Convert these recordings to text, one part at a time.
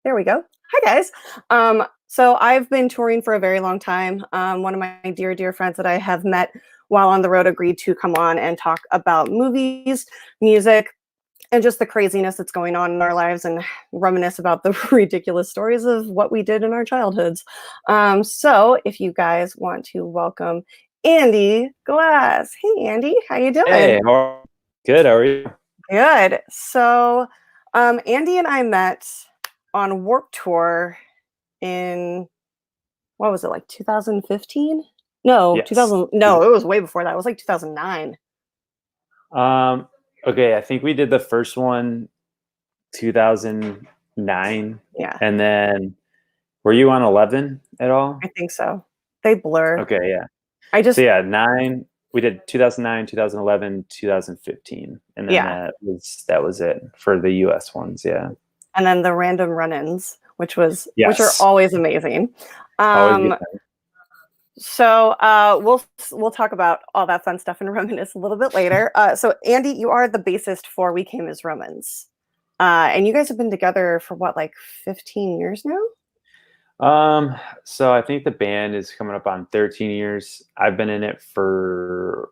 There we go. Hi guys. So I've been touring for a very long time. One of my dear friends that I have met while on the road agreed to come on and talk about movies, music, and just the craziness that's going on in our lives and reminisce about the ridiculous stories of what we did in our childhoods. So if you guys want to welcome Andy Glass. Hey Andy, how you doing? Hey, good. How are you? Good. So Andy and I met on Warp Tour in what was it, like 2015? No, Yes. 2000. No, it was way before that. It was like 2009. Um, okay, I think we did the first one 2009, Yeah, and then were you on 11 at all? I think so. They blur. Okay, yeah. I So just yeah, 9, we did 2009, 2011, 2015, and then yeah, that was it for the US ones, yeah. and then the random run-ins, which are Yes. always amazing. Always a good Um, time. so we'll talk about all that fun stuff and reminisce a little bit later. So Andy, you are the bassist for We Came as Romans, and you guys have been together for what, like 15 years now? So I think the band is coming up on 13 years. I've been in it for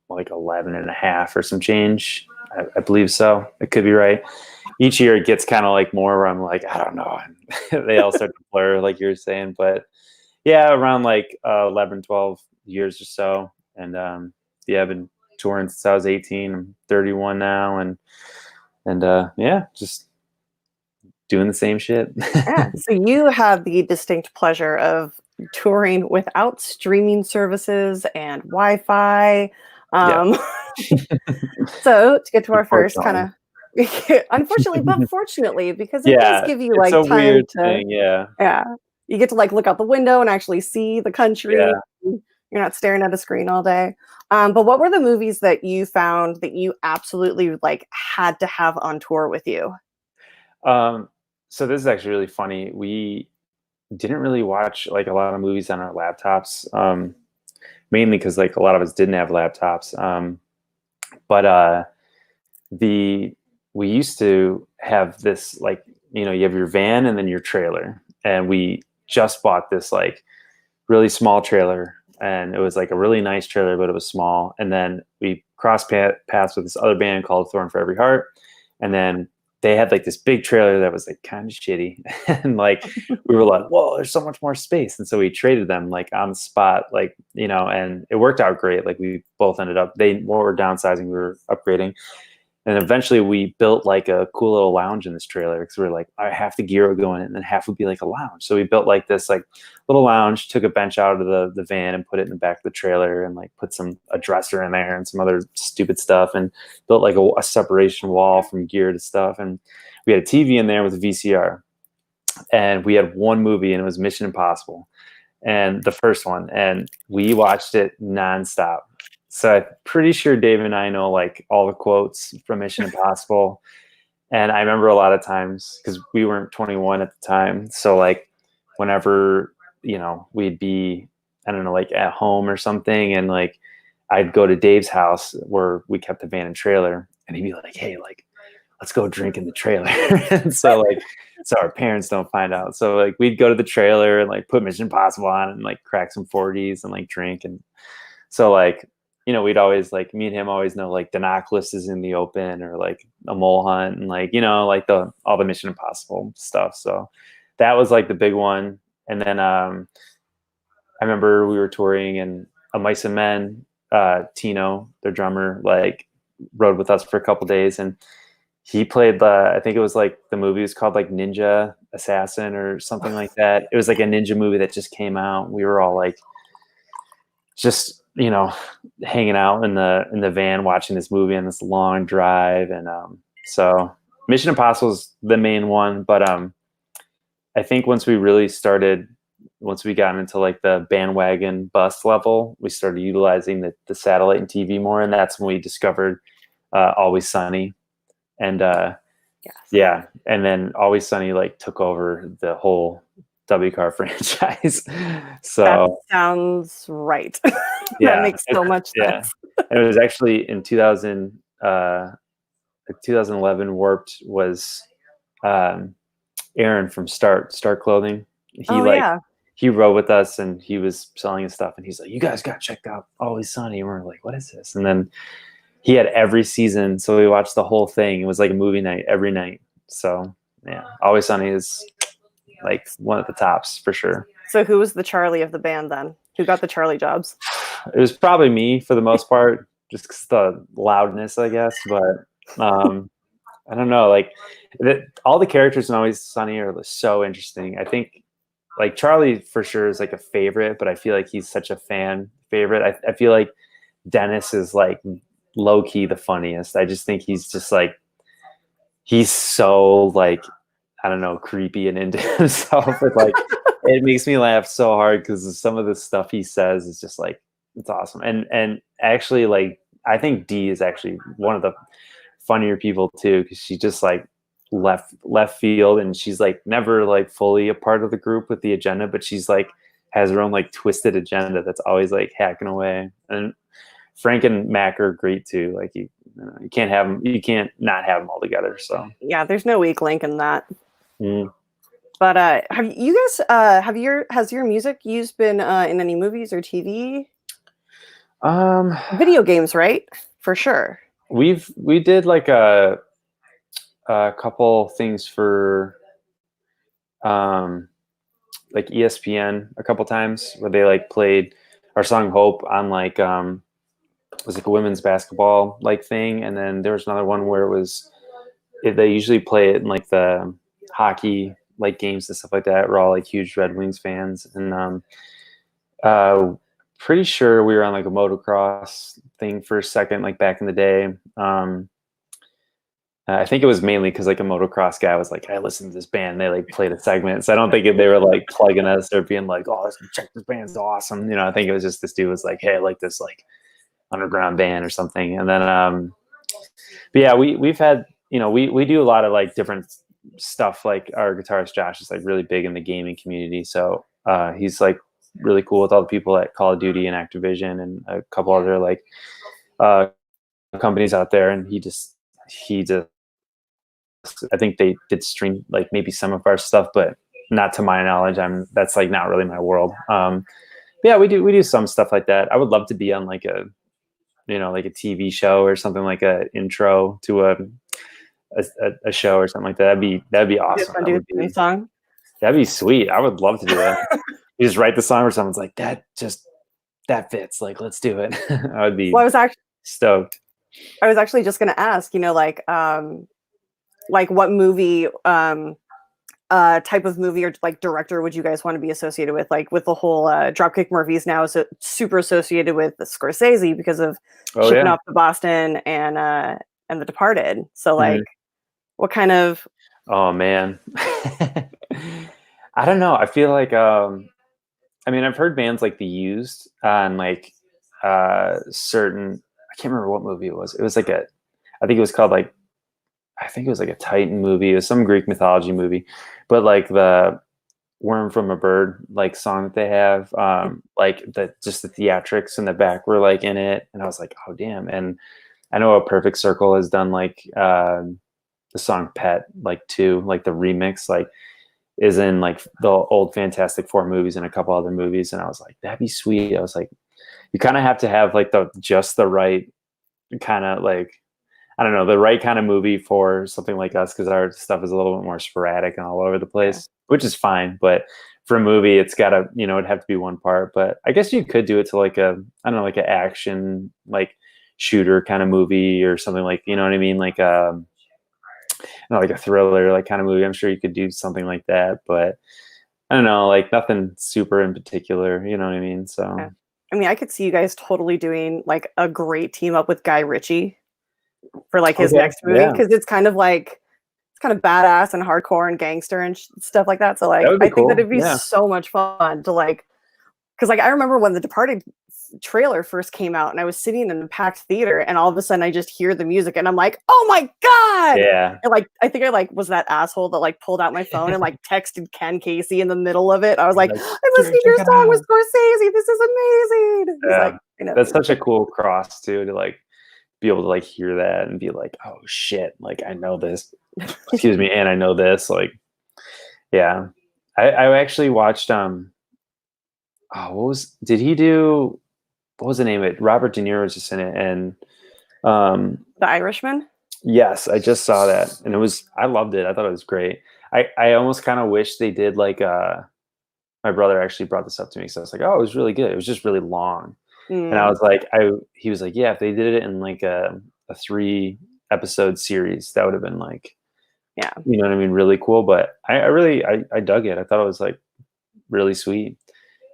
like 11 and a half or some change. I believe so. It could be right. Each year it gets kind of like more where I'm like, I don't know. They all start to blur, like you're saying. But yeah, around like 11, 12 years or so. And yeah, I've been touring since I was 18. I'm 31 now. And yeah, just doing the same shit. Yeah. So you have the distinct pleasure of touring without streaming services and Wi-Fi. Yeah, Um, so to get to our first kind unfortunately. of unfortunately, but fortunately, because it does Yeah, give you it's a like time weird to, thing, yeah. yeah, you get to like look out the window and actually see the country. Yeah, You're not staring at a screen all day. But what were the movies that you found that you absolutely like had to have on tour with you? um, so this is actually really funny. We didn't really watch, like, a lot of movies on our laptops, mainly because like, a lot of us didn't have laptops, but the we used to have this, like, you have your van and then your trailer, and we just bought this, like, really small trailer, and it was like a really nice trailer, but it was small. And then we crossed paths with this other band called Thorn for Every Heart, and then they had like this big trailer that was like kind of shitty, and like we were like, "Whoa, there's so much more space!" And so we traded them like on the spot, like, and it worked out great. Like we both ended up, they were downsizing, we were upgrading, and eventually we built like a cool little lounge in this trailer because we were like, all right, half the gear would go in it and then half would be like a lounge. So we built like this like little lounge, took a bench out of the van and put it in the back of the trailer, and like put a dresser in there and some other stupid stuff, and built like a separation wall from gear to stuff. And we had a TV in there with a VCR, and we had one movie, and it was Mission Impossible, and the first one, and we watched it nonstop. So I'm pretty sure Dave and I know like all the quotes from Mission Impossible. And I remember a lot of times, because we weren't 21 at the time, so like whenever we'd be, I don't know, like at home or something, and like I'd go to Dave's house where we kept the van and trailer, and he'd be like, "Hey, like let's go drink in the trailer." And so like, so our parents don't find out. So like we'd go to the trailer and like put Mission Impossible on and like crack some 40s and like drink. And so like, we'd always, like, me and him always know like Dinoculus is in the open, or like a mole hunt, and like, like all the Mission Impossible stuff. So that was like the big one. And then I remember we were touring, and a Mice and Men, Tino, their drummer, like rode with us for a couple days, and he played I think it was like the movie was called like Ninja Assassin or something like that. It was like a ninja movie that just came out. We were all like just, hanging out in the van watching this movie on this long drive. And so Mission Impossible is the main one, but I think once we got into like the bandwagon bus level, we started utilizing the satellite and TV more, and that's when we discovered Always Sunny. And Yes. yeah, and then Always Sunny like took over the whole WCAR franchise. That So sounds right. That yeah, makes so much yeah, sense. and it was actually in 2011. Warped was, um, Aaron from Start Clothing. Oh yeah. He rode with us and he was selling his stuff and he's like, you guys got checked out Always Sunny. And we're like, what is this? And then he had every season, so we watched the whole thing. It was like a movie night every night. So yeah, Always Sunny is like one of the tops for sure. So who was the Charlie of the band then? Who got the Charlie jobs? It was probably me for the most part, just 'cause the loudness, I guess. But I don't know, like all the characters in Always Sunny are so interesting. I think like Charlie for sure is like a favorite, but I feel like he's such a fan favorite. I feel like Dennis is like low key the funniest. I just think he's just like, he's so like, I don't know, creepy and into himself. But like, it makes me laugh so hard because some of the stuff he says is just like, it's awesome. And actually, like, I think Dee is actually one of the funnier people too, because she just like left field, and she's like never like fully a part of the group with the agenda, but she's like has her own like twisted agenda that's always like hacking away. And Frank and Mac are great too. Like you can't have them, you can't not have them all together. So yeah, there's no weak link in that. Mm. But have you guys has your music used been in any movies or TV? Video games, right? For sure. We did like a couple things for like ESPN a couple times where they like played our song Hope on like it was like a women's basketball like thing, and then there was another one where it was they usually play it in like the hockey like games and stuff like that. We're all like huge Red Wings fans, and pretty sure we were on like a motocross thing for a second, like back in the day. I think it was mainly because like a motocross guy was like, I listened to this band, they like played a segment. So I don't think they were like plugging us or being like, oh, check this band's awesome. You know, I think it was just this dude was like, hey, I like this like underground band or something. And then but yeah, we've had, you know, we do a lot of like different stuff. Like our guitarist Josh is like really big in the gaming community. So he's like really cool with all the people at Call of Duty and Activision and a couple other like companies out there. And he just I think they did stream like maybe some of our stuff, but not to my knowledge. That's like not really my world. Yeah, we do some stuff like that. I would love to be on like a, you know, like a TV show or something, like a intro to a show or something like that. That'd be awesome. That'd be sweet. I would love to do that. You just write the song or someone's like, that fits. Like, let's do it. I would be stoked. I was actually just going to ask, you know, like what movie, type of movie or like director would you guys want to be associated with? Like with the whole Dropkick Murphys now is super associated with Scorsese because of Shipping Off to Boston and The Departed. So like, what kind of? Oh man, I don't know. I feel like I mean, I've heard bands like The Used on like certain. I can't remember what movie it was. It was like I think it was called like. I think it was like a Titan movie. It was some Greek mythology movie, but like the Worm from a Bird like song that they have, like just the theatrics in the back were like in it, and I was like, oh damn! And I know A Perfect Circle has done like the song Pet like too, like the remix like is in like the old Fantastic Four movies and a couple other movies, and I was like, that'd be sweet. I was like, you kind of have to have like just the right kind of like. I don't know, the right kind of movie for something like us, because our stuff is a little bit more sporadic and all over the place, which is fine. But for a movie, it's got to, you know, it'd have to be one part. But I guess you could do it to like I don't know, like an action, like shooter kind of movie or something like, you know what I mean? Like, you know, like a thriller, like kind of movie. I'm sure you could do something like that. But I don't know, like nothing super in particular, you know what I mean? So, I mean, I could see you guys totally doing like a great team up with Guy Ritchie for like his next movie, because it's kind of badass and hardcore and gangster and stuff like that. So like I think that'd be so much fun to like, because like I remember when The Departed trailer first came out and I was sitting in a packed theater and all of a sudden I just hear the music and I'm like, oh my god, and like I think I like was that asshole that like pulled out my phone and like texted Ken Casey in the middle of it. I was like, I'm listening to your song with Scorsese, this is amazing. Like, you know, that's such a cool cross too, to like be able to like hear that and be like, oh shit, like I know this, excuse me, and I know this, like Yeah. I actually watched what was the name of it? Robert De Niro was just in it, and um The Irishman? yes, I just saw that, and I loved it. I thought it was great. I almost kind of wish they did like my brother actually brought this up to me, so I was like, oh, it was really good. It was just really long. And I Mm, was like, he was like, yeah, if they did it in like a 3 episode series, that would have been like, yeah. you know what I mean, really cool. But I dug it. I thought it was like really sweet.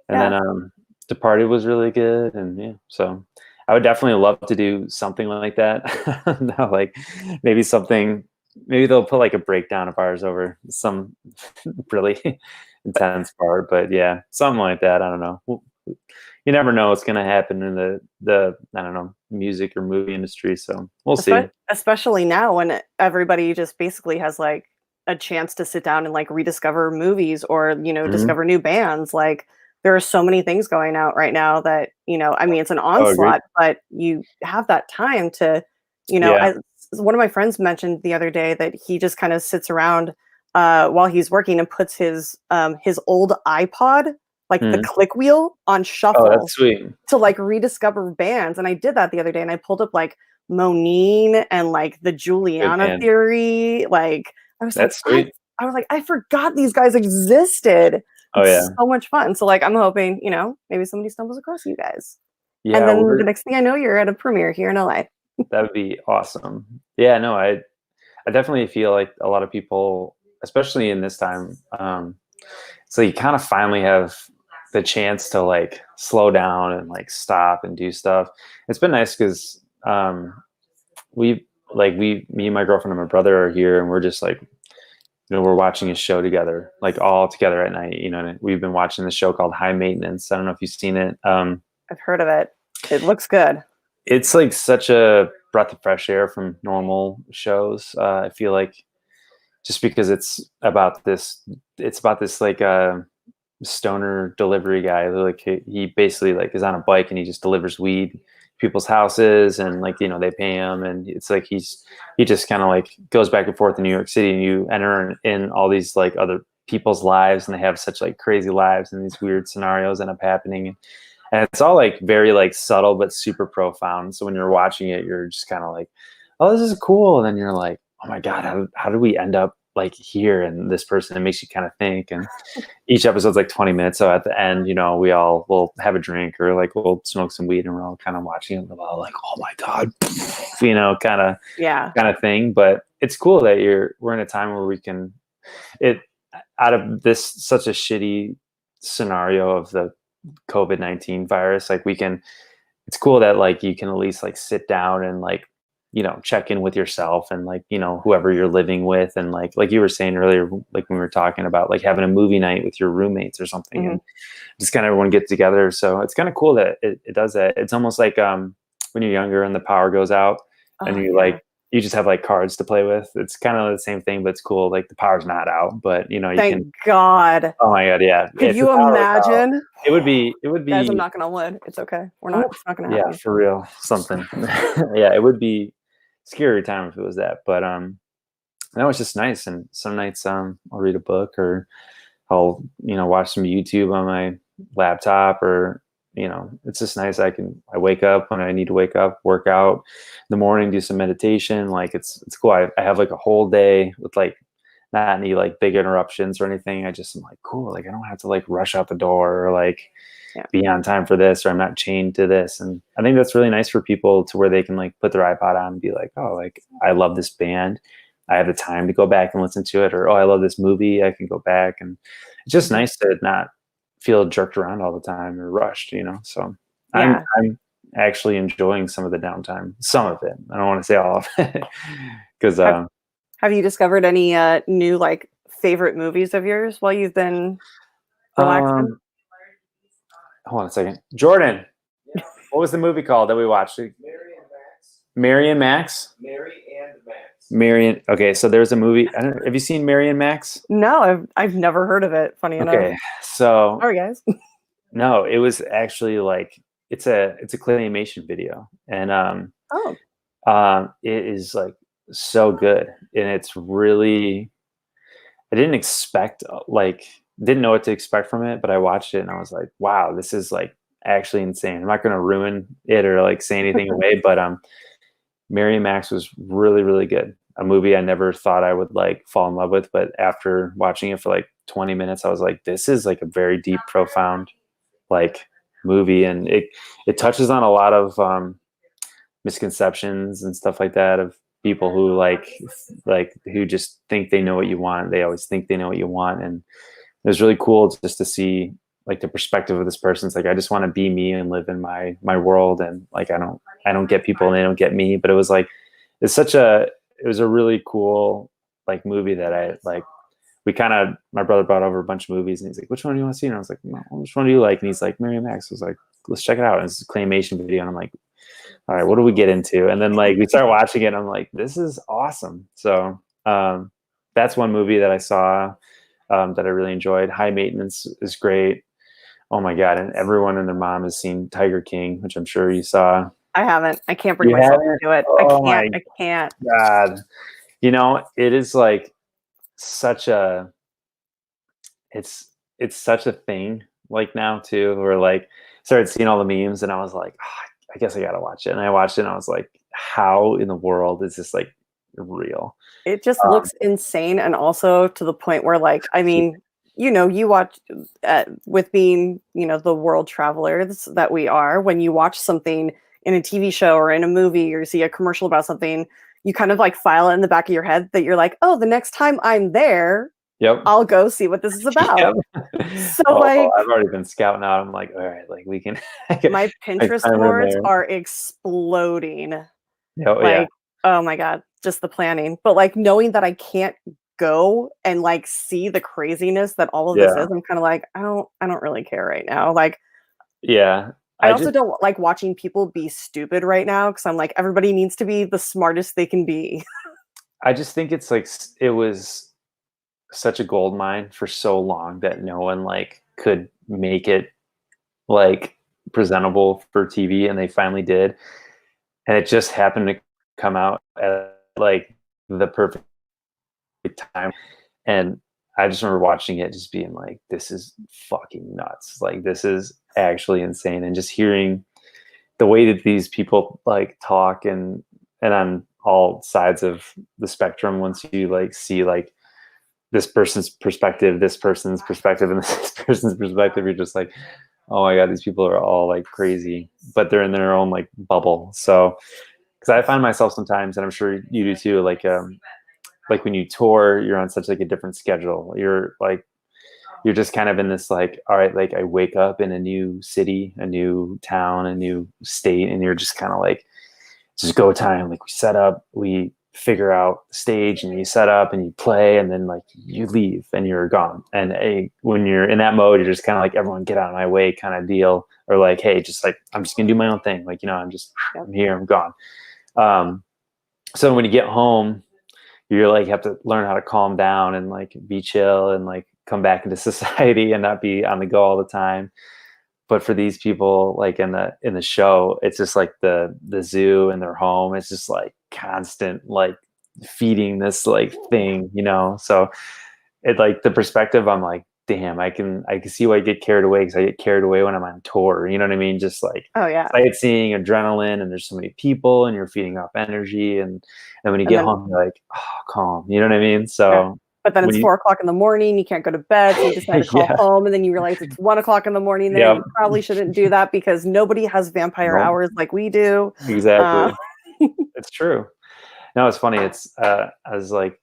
And Yeah. then Departed was really good, and yeah, so I would definitely love to do something like that. No, like maybe something, maybe they'll put like a breakdown of ours over some really intense part, but yeah, something like that. I don't know. You never know what's going to happen in the I don't know, music or movie industry, so we'll see. Especially now when everybody just basically has like a chance to sit down and like rediscover movies or, Mhm. discover new bands. Like there are so many things going out right now that, I mean, it's an Oh, agreed. onslaught, but you have that time to, Yeah. one of my friends mentioned the other day that he just kind of sits around while he's working and puts his old iPod, like the Mhm. click wheel, on Oh, that's shuffle sweet. to like rediscover bands. And I did that the other day and I pulled up like Moneen and like the Good Juliana man. Theory. Like I was like, That's sweet. I forgot these guys existed. Oh, It's yeah. so much fun. So like I'm hoping, maybe somebody stumbles across you guys. And Yeah, then the next thing I know, you're at a premiere here in LA. that would be awesome. Yeah, no, I definitely feel like a lot of people, especially in this time, so you kind of finally have the chance to like slow down and like stop and do stuff. It's been nice because me and my girlfriend and my brother are here, and we're just like, we're watching a show together, like all together at night. And we've been watching this show called High Maintenance. I don't know if you've seen it. I've heard of it. It looks good. It's like such a breath of fresh air from normal shows. I feel like just because it's about this like stoner delivery guy. Like he basically like is on a bike and he just delivers weed to people's houses, and like they pay him, and it's like he just kind of like goes back and forth in New York City, and you enter in all these like other people's lives, and they have such like crazy lives, and these weird scenarios end up happening. And it's all like very like subtle but super profound. So when you're watching it, you're just kind of like, oh, this is cool. And then you're like, oh my God, how did we end up like here? And this person, it makes you kind of think. And each episode's like 20 minutes. So at the end, we all will have a drink or like we'll smoke some weed, and we're all kind of watching it. We're all like, oh my God, Yeah. kind of thing. But it's cool that we're in a time where we can, it out of this such a shitty scenario of the COVID-19 virus, like it's cool that like you can at least like sit down and like, check in with yourself and like, whoever you're living with. And like you were saying earlier, like when we were talking about like having a movie night with your roommates or something, Mhm. and just kind of everyone get together. So it's kind of cool that it does that. It's almost like when you're younger and the power goes out, and Oh yeah. you just have like cards to play with. It's kind of the same thing, but it's cool. Like the power's not out, but you can. Thank God. Oh my God, yeah. Could If the you power was out, imagine? it would Guys, I'm be, knocking on wood. It's okay. oof, It's not gonna yeah, happen. for real, something. Yeah, it would be scary time if it was that. But that was just nice. And some nights I'll read a book, or I'll watch some YouTube on my laptop, or it's just nice. I wake up when I need to wake up, work out in the morning, do some meditation. Like it's cool. I have like a whole day with like not any like big interruptions or anything. I just am like, cool. Like I don't have to like rush out the door or like Yeah. be on time for this, or I'm not chained to this. And I think that's really nice for people to where they can like put their iPod on and be like, oh, like I love this band. I have the time to go back and listen to it, or oh, I love this movie. I can go back, and it's just Mhm. nice to not feel jerked around all the time or rushed. So I'm Yeah. I'm actually enjoying some of the downtime, some of it. I don't want to say all of it because Have Have you discovered any new like favorite movies of yours while you've been relaxing? um hold on a second, Jordan. What was the movie called that we watched? Mary and Max. Marion. Okay, so there's a movie. I don't. Have you seen Mary and Max? No, I've never heard of it. Funny enough. Okay, so Sorry, guys. no, it was actually like it's a claymation video, and Oh, it is like so good, and it's really I didn't expect didn't know what to expect from it, but I watched it and I was like, wow, this is like actually insane. I'm not going to ruin it or like say anything away, but Mary and Max was really, really good. A movie I never thought I would like fall in love with, but after watching it for like 20 minutes, I was like, this is like a very deep, profound like movie, and it touches on a lot of misconceptions and stuff like that of people who who just think they know what you want. They always think they know what you want, and it was really cool just to see like the perspective of this person. It's like, I just want to be me and live in my world, and like I don't get people and they don't get me. But it was like it was a really cool like movie that I like. My brother brought over a bunch of movies and he's like, which one do you want to see? And I was like, no, which one do you like? And he's like, Mary Max. I was like, let's check it out. And it's a claymation video. And I'm like, all right, what do we get into? And then like we start watching it and I'm like, this is awesome. So that's one movie that I saw that I really enjoyed. High Maintenance is great. Oh my God. And everyone and their mom has seen Tiger King, which I'm sure you saw. I haven't. I can't bring myself to do it. Oh I can't. God. You know, it is like such a it's such a thing like now too, where like started seeing all the memes and I was like, oh, I guess I gotta watch it. And I watched it and I was like, how in the world is this like real? It just looks insane, and also to the point where like, I mean, you know, you watch with being, you know, the world travelers that we are, when you watch something in a TV show or in a movie or see a commercial about something, you kind of like file it in the back of your head that you're like, oh, the next time I'm there, Yep, I'll go see what this is about. Yep. So like, I've already been scouting out. I'm like, all right, like we can. my Pinterest boards are exploding. Oh, like, oh my God, just the planning. But like knowing that I can't go and like see the craziness that all of this is, I'm kind of like, I don't really care right now. Like, yeah. I also don't like watching people be stupid right now, because I'm like, everybody needs to be the smartest they can be. I just think it's like it was such a gold mine for so long that no one like could make it like presentable for TV, and they finally did. And it just happened to come out at like the perfect time. And I just remember watching it just being like, this is fucking nuts. Like, this is actually insane. And just hearing the way that these people like talk and on all sides of the spectrum, once you like see like this person's perspective, and this person's perspective, you're just like, oh my God, these people are all like crazy, but they're in their own like bubble. So, because I find myself sometimes, and I'm sure you do too, like when you tour, you're on such like a different schedule. You're just kind of in this like, all right, like I wake up in a new city, a new town, a new state, and you're just kind of like, just go time. Like we set up, we figure out the stage, and you set up and you play, and then like you leave and you're gone. And when you're in that mode, you're just kind of like, everyone get out of my way kind of deal, or like, hey, just like, I'm just gonna do my own thing. Like, you know, I'm here, I'm gone. So when you get home, you're like, you have to learn how to calm down and like be chill and like come back into society and not be on the go all the time. But for these people, like in the show, it's just like the zoo and their home. It's just like constant like feeding this like thing, you know. So it like the perspective, I'm like, damn, I can see why I get carried away, because I get carried away when I'm on tour. You know what I mean? Just like, oh yeah, sightseeing, adrenaline, and there's so many people, and you're feeding off energy, and when you get home, you're like, oh, calm. You know what I mean? So. Yeah. But then it's 4 o'clock in the morning. You can't go to bed, so you decide to call home, and then you realize it's 1 o'clock in the morning. There, you probably shouldn't do that, because nobody has vampire hours like we do. Exactly, it's true. No, it's funny. It's I was like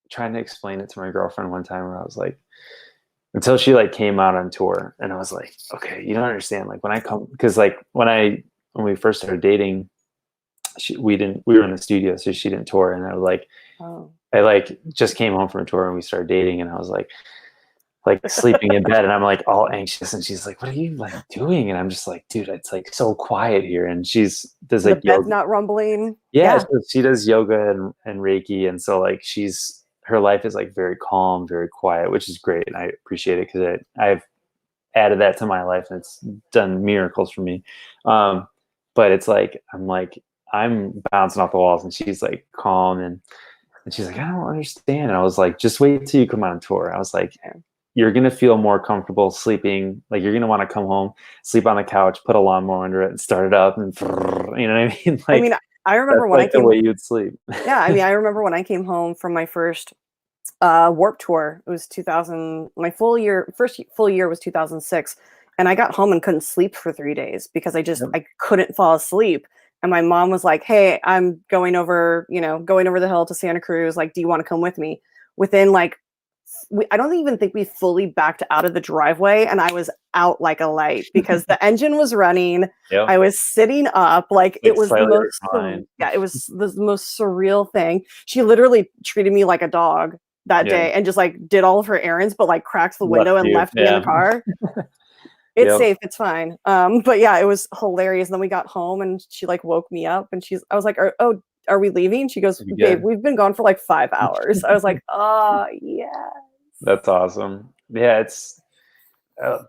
trying to explain it to my girlfriend one time, where I was like, until she like came out on tour, and I was like, okay, you don't understand. Like when I come, because like when we first started dating, we were in the studio, so she didn't tour, and I was like, oh. I like just came home from a tour and we started dating, and I was like sleeping in bed, and I'm like all anxious, and she's like, what are you like doing? And I'm just like, dude, it's like so quiet here. And does like the bed's yoga. Not rumbling. Yeah. She does yoga and Reiki. And so like her life is like very calm, very quiet, which is great. And I appreciate it, because I've added that to my life, and it's done miracles for me. But it's like, I'm bouncing off the walls, and she's like calm. And And she's like, I don't understand. And I was like, just wait till you come on tour. I was like, you're going to feel more comfortable sleeping. Like you're going to want to come home, sleep on the couch, put a lawnmower under it and start it up. And you know what I mean? I Like mean, I remember that's when I like the came. way you'd sleep. Yeah, I mean, I remember when I came home from my first Warp Tour. It was 2000. My first full year was 2006, and I got home and couldn't sleep for 3 days because Yep. I couldn't fall asleep. And my mom was like, "Hey, I'm going over, going over the hill to Santa Cruz. Like, do you want to come with me?" Within like, I don't even think we fully backed out of the driveway, and I was out like a light because the engine was running. Yep. I was sitting up, like it was the slightly most, reclined. yeah, it was the most surreal thing. She literally treated me like a dog that Yeah. day and just like did all of her errands, but like cracks the window and left me in the car. It's Yep. safe, it's fine. But yeah, it was hilarious. And then we got home and she like woke me up and I was like, are we leaving? She goes, You babe, good? we've been gone for like 5 hours. I was like, oh yeah. That's awesome. Yeah, it's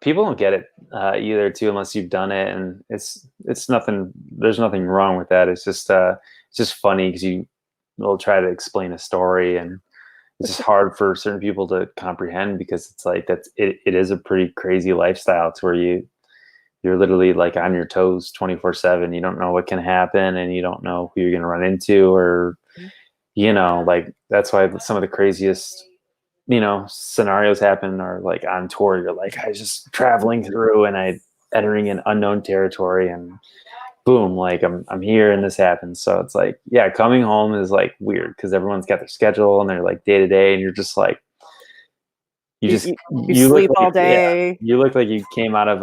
people don't get it either too unless you've done it, and it's nothing. There's nothing wrong with that. It's just funny because you will try to explain a story, and it's just hard for certain people to comprehend because it's like it is a pretty crazy lifestyle. It's where you're literally like on your toes 24/7. You don't know what can happen, and you don't know who you're going to run into, or like that's why some of the craziest scenarios happen or like on tour. You're like, I was just traveling through and I entering an unknown territory and boom, like I'm here and this happens. So it's like, yeah, coming home is like weird because everyone's got their schedule and they're like day to day, and you're just like, You you look sleep like, all yeah, day. you look like you came out of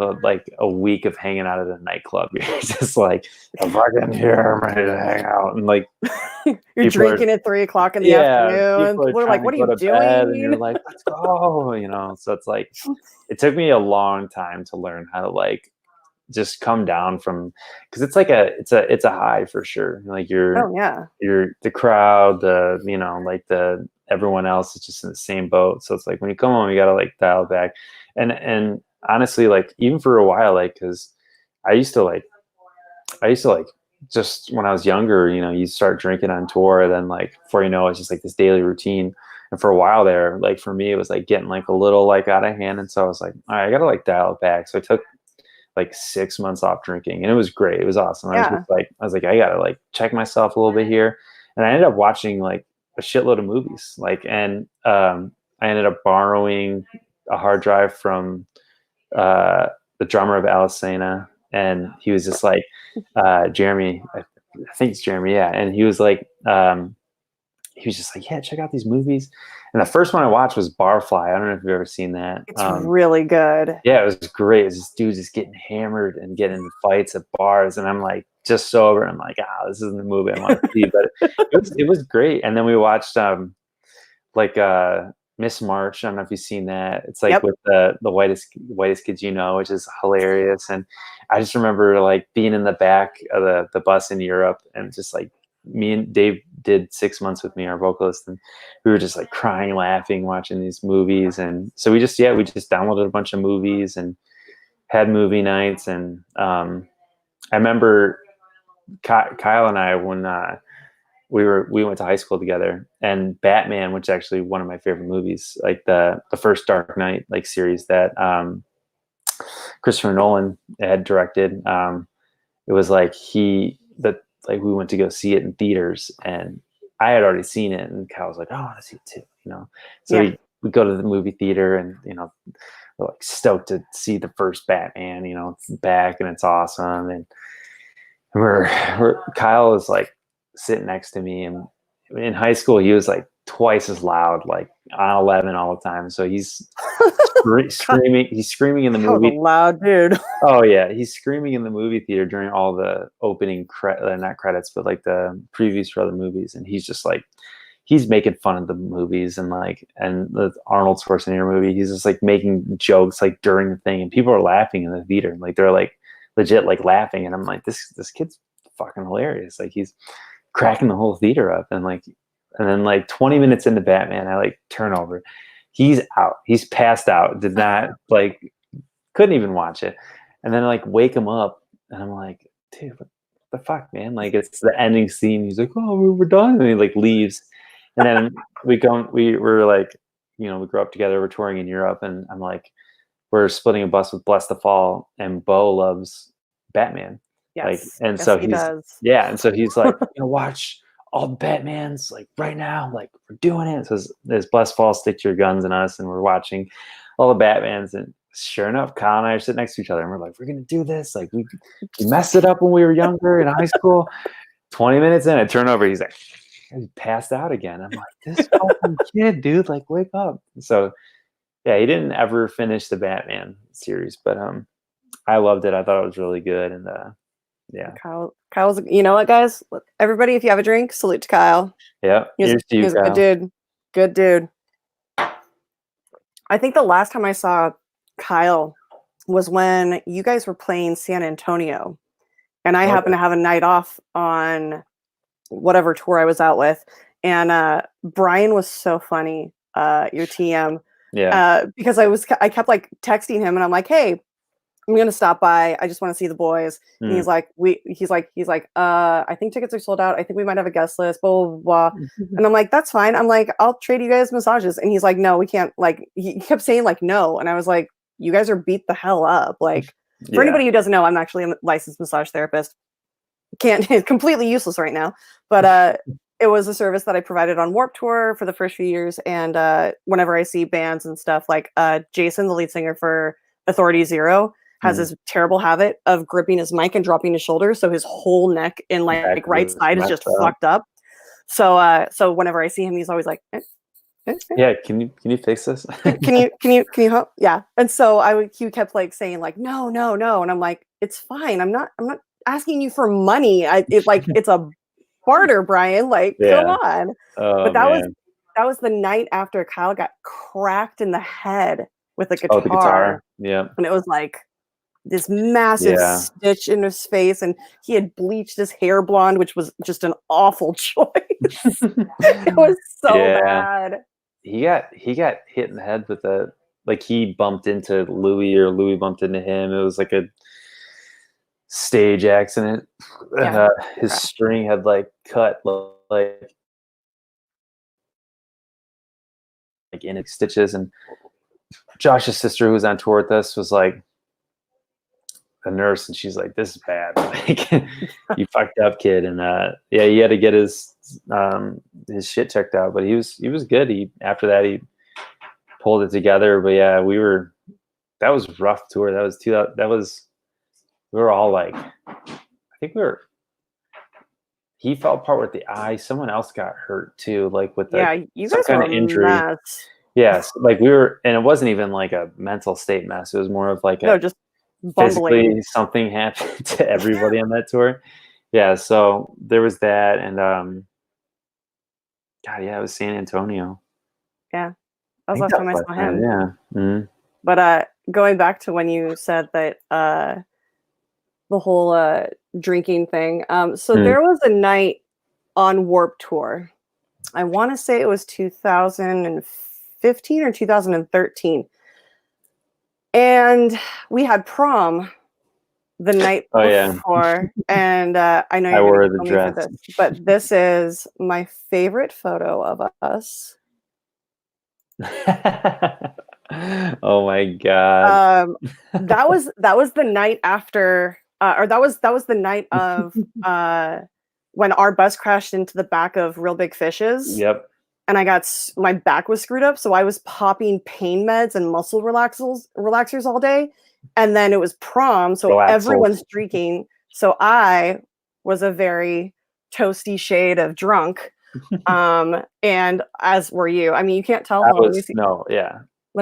a week of hanging out at a nightclub. You're just like, I'm fucking here, I'm ready to hang out, and like You're people are, drinking at 3 o'clock in the yeah, afternoon. And people are people are like, trying to what are go you to bed, and you're doing? like, let's go. So it's like, it took me a long time to learn how to like just come down from, because it's like it's a high for sure. Like Oh yeah. you're the crowd, like the everyone else is just in the same boat. So it's like when you come home, you gotta like dial it back, and honestly, like even for a while, like because I used to like I used to like just when I was younger, you start drinking on tour, then like before you know it's just like this daily routine. And for a while there, like for me, it was like getting like a little like out of hand. And so I was like, all right, I gotta like dial it back. So I took like 6 months off drinking, and it was great. It was awesome. Yeah. I was like, I gotta like check myself a little bit here. And I ended up watching like a shitload of movies. Like, and I ended up borrowing a hard drive from uh, the drummer of Alisena, and he was just like, Jeremy, I think it's Jeremy, yeah. And he was like, he was just like, yeah, check out these movies. And the first one I watched was Barfly. I don't know if you've ever seen that. It's really good. Yeah, it was great. It was this dude just getting hammered and getting into fights at bars, and I'm like just sober. I'm like, this isn't the movie I want to see, but it was great. And then we watched like Miss March. I don't know if you've seen that. It's like Yep. with the whitest kids which is hilarious. And I just remember like being in the back of the bus in Europe, and just like me and Dave did 6 months with me, our vocalist, and we were just like crying, laughing, watching these movies. And so we just downloaded a bunch of movies and had movie nights. And I remember Kyle and I, when we went to high school together, and Batman, which is actually one of my favorite movies, like the first Dark Knight like series that Christopher Nolan had directed. It was like like we went to go see it in theaters, and I had already seen it, and Kyle was like, "Oh, I want to see it too," So Yeah. we go to the movie theater, and we're like stoked to see the first Batman. It's back and it's awesome, and Kyle is like sitting next to me, and in high school he was like twice as loud, like on 11 all the time. So he's screaming. He's screaming in the That was movie. a loud dude. Oh yeah, he's screaming in the movie theater during all the opening not credits, but like the previews for other movies, and he's just like he's making fun of the movies, and the Arnold Schwarzenegger movie. He's just like making jokes like during the thing, and people are laughing in the theater, like they're like legit like laughing, and I'm like, this kid's fucking hilarious. Like he's cracking the whole theater up, and then like 20 minutes into Batman, I like turn over. He's out. He's passed out. Did not like couldn't even watch it. And then I like wake him up, and I'm like, dude, what the fuck, man? Like it's the ending scene. He's like, oh, we're done. And he like leaves. And then we were like, we grew up together. We're touring in Europe, and I'm like, we're splitting a bus with Bless the Fall, and Bo loves Batman. Yes. And yes, so he does. and so he's like, watch all the Batmans like right now, like we're doing it. So there's Bless Fall, Stick to Your Guns, and us, and we're watching all the Batmans, and sure enough, Kyle and I are sitting next to each other, and we're like, we're gonna do this. Like we messed it up when we were younger in high school. 20 minutes in, I turn over, he's like, he passed out again. I'm like, this fucking kid, dude, like wake up. So yeah, he didn't ever finish the Batman series, but I loved it. I thought it was really good, and yeah. Kyle's, you know what, guys? Everybody, if you have a drink, salute to Kyle. Yeah, here's to you, he's a Kyle. good dude. I think the last time I saw Kyle was when you guys were playing San Antonio, and I happened to have a night off on whatever tour I was out with, and Brian was so funny, your TM, because I kept like texting him, and I'm like, hey, I'm gonna stop by. I just want to see the boys. And he's like, I think tickets are sold out. I think we might have a guest list, blah, blah, blah. And I'm like, that's fine. I'm like, I'll trade you guys massages. And he's like, no, we can't. Like, he kept saying like, no. And I was like, you guys are beat the hell up. Like, for anybody who doesn't know, I'm actually a licensed massage therapist. It's completely useless right now. But it was a service that I provided on Warped Tour for the first few years. And whenever I see bands and stuff, like Jason, the lead singer for Authority Zero, has this terrible habit of gripping his mic and dropping his shoulders, so his whole neck and like right side is just fucked up. So whenever I see him, he's always like, yeah, can you fix this? can you help? Yeah. And so he kept like saying like, no, and I'm like, it's fine. I'm not asking you for money. It's a barter, Brian. Like, come on. But that was the night after Kyle got cracked in the head with a guitar. Oh, the guitar. Yeah. And it was like this massive stitch in his face, and he had bleached his hair blonde, which was just an awful choice. It was so bad. He got hit in the head with he bumped into Louis, or Louis bumped into him. It was like a stage accident. His string had like cut like in stitches, and Josh's sister, who was on tour with us, was like a nurse, and she's like, this is bad. Like, you fucked up, kid. And he had to get his shit checked out, but he was good. After that he pulled it together. But yeah, that was a rough tour. We were all like, he fell apart with the eye. Someone else got hurt too, like with you some guys kind were of injury. Mess. Yes, like we were, and it wasn't even like a mental state mess. It was more of like just bumbling. Physically something happened to everybody on that tour. Yeah, so there was that, and it was San Antonio. Yeah, that was last time I saw him. Yeah. Mm-hmm. But going back to when you said that the whole drinking thing, so there was a night on Warped Tour. I want to say it was 2015 or 2013. And we had prom the night before. And I know you're wore going to the kill me dress. for this, but this is my favorite photo of us. Oh my God. That was the night after, or that was the night of when our bus crashed into the back of Real Big Fishes. Yep. And my back was screwed up, so I was popping pain meds and muscle relaxers all day. And then it was prom, so everyone's drinking. So I was a very toasty shade of drunk, and as were you. I mean, you can't tell. Let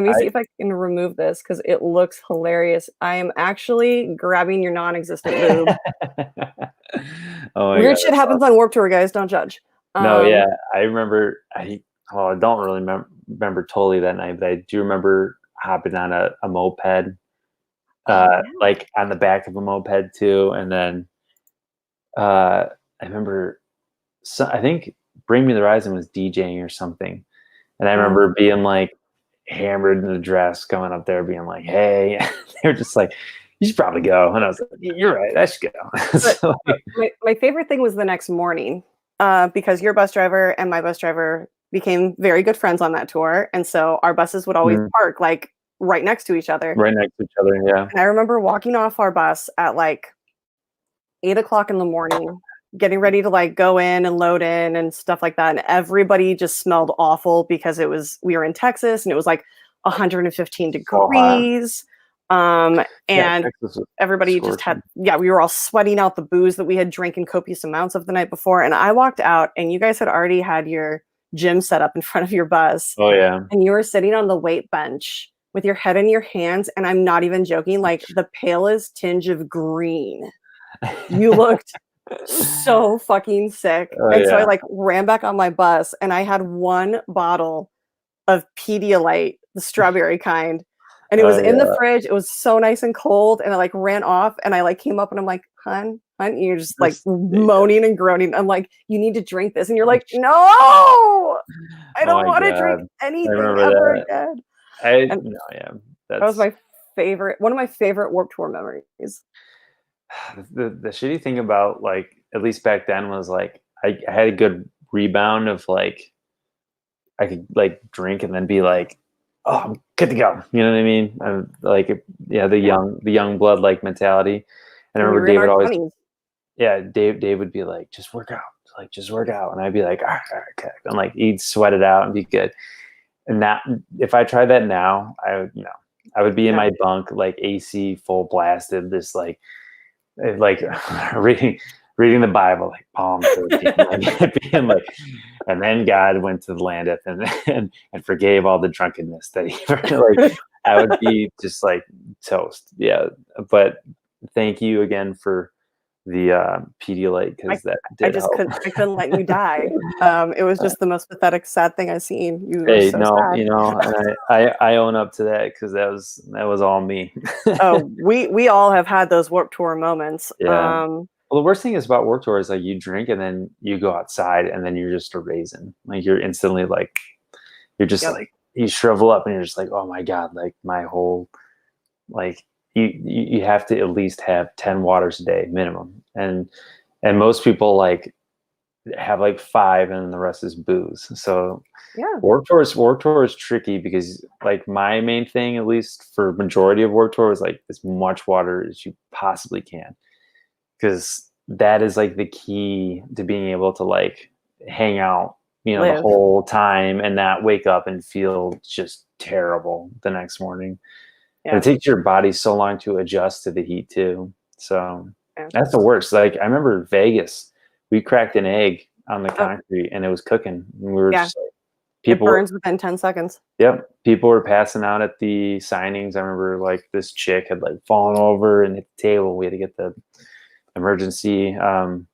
me see if I can remove this because it looks hilarious. I am actually grabbing your non-existent boob. Weird shit happens on Warped Tour, guys. Don't judge. No, yeah, I remember. I don't really remember totally that night, but I do remember hopping on a moped, like on the back of a moped too. And then I remember, I think Bring Me the Horizon was DJing or something, and I remember being like hammered in the dress, coming up there, being like, "Hey," they were just like, "You should probably go," and I was like, "You're right, I should go." My favorite thing was the next morning. Because your bus driver and my bus driver became very good friends on that tour, and so our buses would always park like right next to each other. Right next to each other, yeah. And I remember walking off our bus at like 8 o'clock in the morning, getting ready to like go in and load in and stuff like that. And everybody just smelled awful because we were in Texas and it was like 115 degrees. And everybody just we were all sweating out the booze that we had drank in copious amounts of the night before. And I walked out and you guys had already had your gym set up in front of your bus. Oh yeah. And you were sitting on the weight bench with your head in your hands. And I'm not even joking, like the palest tinge of green. You looked so fucking sick. So I like ran back on my bus and I had one bottle of Pedialyte, the strawberry kind. And it was in the fridge. It was so nice and cold. And I like ran off and I like came up and I'm like, hun, and you're just like moaning and groaning. I'm like, you need to drink this. And you're like, no, I don't want to drink anything ever again. That was my favorite, one of my favorite Warped Tour memories. The shitty thing about like, at least back then, was like I had a good rebound of like I could like drink and then be like, oh, I'm good to go. You know what I mean? I'm like, the young blood like mentality. And I remember David always, 20s. Dave would be like, just work out, and I'd be like, all right, okay, and like he'd sweat it out and be good. And that, if I tried that now, I would be in my bunk like AC full blasted, this like reading the Bible, like Psalm 13, being like, and then God went to the land and forgave all the drunkenness that he like. I would be just like toast. Yeah, but thank you again for the Pedialyte, because I couldn't let you die. It was just the most pathetic, sad thing I've seen. Sad. And I own up to that, because that was all me. Oh, we all have had those Warped Tour moments. Yeah. Well, the worst thing is about Warped Tour is like you drink and then you go outside and then you're just a raisin. Like you're instantly like, you're just like, you shrivel up and you're just like, oh my God, like my whole, like you have to at least have 10 waters a day minimum. And most people like have like 5 and then the rest is booze. So Warped Tour is tricky, because like my main thing, at least for majority of Warped Tour, is like as much water as you possibly can. Because that is like the key to being able to like hang out, the whole time and not wake up and feel just terrible the next morning. Yeah. And it takes your body so long to adjust to the heat too. So that's the worst. Like I remember Vegas, we cracked an egg on the concrete and it was cooking. And we were just like, it burns within 10 seconds. Yep. People were passing out at the signings. I remember like this chick had like fallen over and hit the table. We had to get the emergency the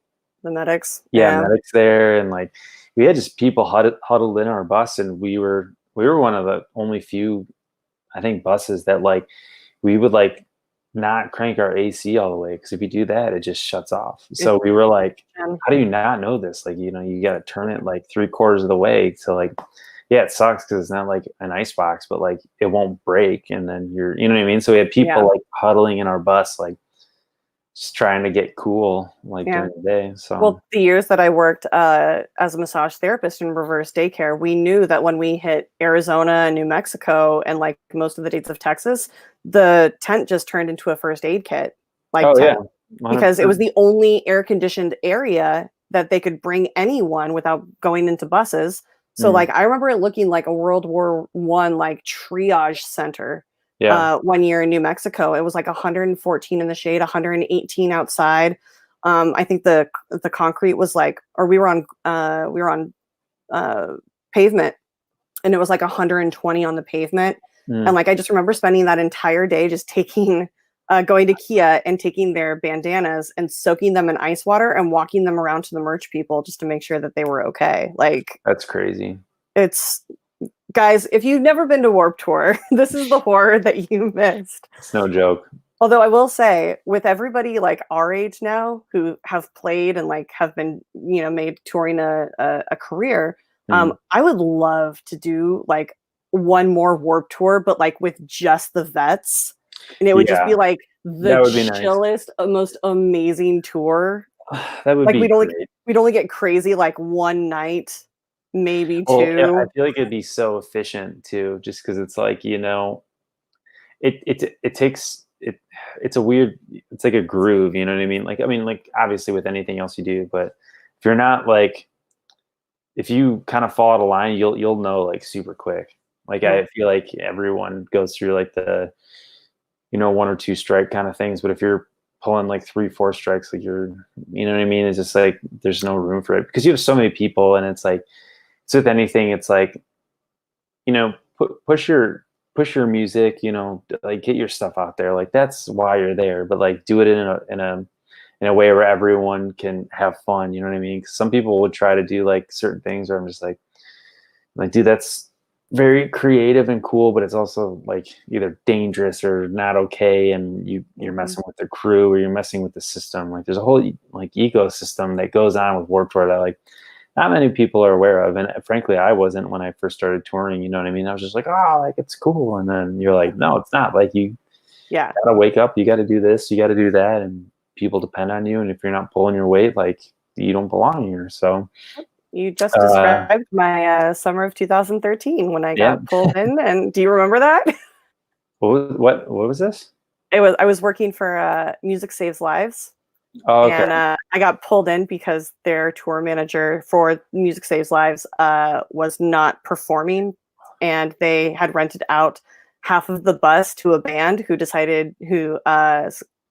medics medics there, and like we had just people huddled in our bus, and we were one of the only few, I think, buses that like we would like not crank our AC all the way, because if you do that it just shuts off. So we were like, how do you not know this? Like, you got to turn it like 3/4 of the way to like, it sucks because it's not like an ice box, but like it won't break, and then you're, you know what I mean? So we had people like huddling in our bus, like just trying to get cool like during the day. So well, the years that I worked as a massage therapist in reverse daycare, we knew that when we hit Arizona and New Mexico and like most of the dates of Texas, the tent just turned into a first aid kit. Like because it was the only air conditioned area that they could bring anyone without going into buses. So like I remember it looking like a World War I like triage center. 1 year in New Mexico, it was like 114 in the shade, 118 outside. I think the concrete was like, or we were on pavement, and it was like 120 on the pavement. And like I just remember spending that entire day just going to Kia and taking their bandanas and soaking them in ice water and walking them around to the merch people just to make sure that they were okay. Like, that's crazy. Guys, if you've never been to Warped Tour, this is the horror that you missed. It's no joke. Although I will say, with everybody like our age now who have played and like have been, made touring a career, I would love to do like one more Warped Tour, but like with just the vets. And it would just be like the chillest, most amazing tour. That would like be we'd only get crazy like one night. maybe Well, yeah, I two. feel like it'd be so efficient too, just because it's like, it takes it. It's a weird. It's like a groove. You know what I mean? Like, like obviously with anything else you do, but if you're not like, if you kind of fall out of line, you'll know like super quick. Like Mm. I feel like everyone goes through like the, one or two strike kind of things, but if you're pulling like 3, 4 strikes, like you know what I mean? It's just like there's no room for it because you have so many people, and it's like, so with anything, it's like, push your music, like get your stuff out there. Like that's why you're there, but like do it in a way where everyone can have fun. You know what I mean? 'Cause some people would try to do like certain things where I'm just like, dude, that's very creative and cool, but it's also like either dangerous or not okay. And you're Mhm. messing with the crew or you're messing with the system. Like there's a whole like ecosystem that goes on with Warped Tour that like not many people are aware of. And frankly, I wasn't when I first started touring. You know what I mean? I was just like, oh, like it's cool. And then you're like, no, it's not. Like you Yeah, gotta wake up, you gotta do this, you gotta do that, and people depend on you. And if you're not pulling your weight, like you don't belong here. So you just uh described my summer of 2013 when I yeah. got pulled in. And do you remember that? What was this? I was working for Music Saves Lives, Oh, okay. and I got pulled in because their tour manager for Music Saves Lives was not performing, and they had rented out half of the bus to a band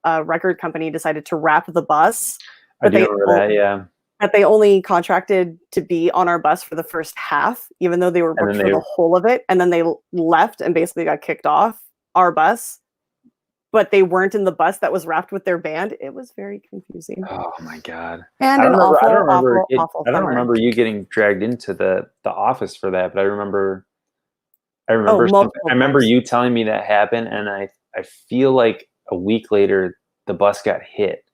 a record company decided to wrap the bus, I but do remember that, yeah. they only contracted to be on our bus for the first half, even though they were And booked then for they the whole of it, and then they left and basically got kicked off our bus, but they weren't in the bus that was wrapped with their band. It was very confusing oh my god. and an awful, awful, awful I don't summer. remember you getting dragged into the office for that, but Oh, I multiple remember times. you telling me that happened, and I feel like a week later the bus got hit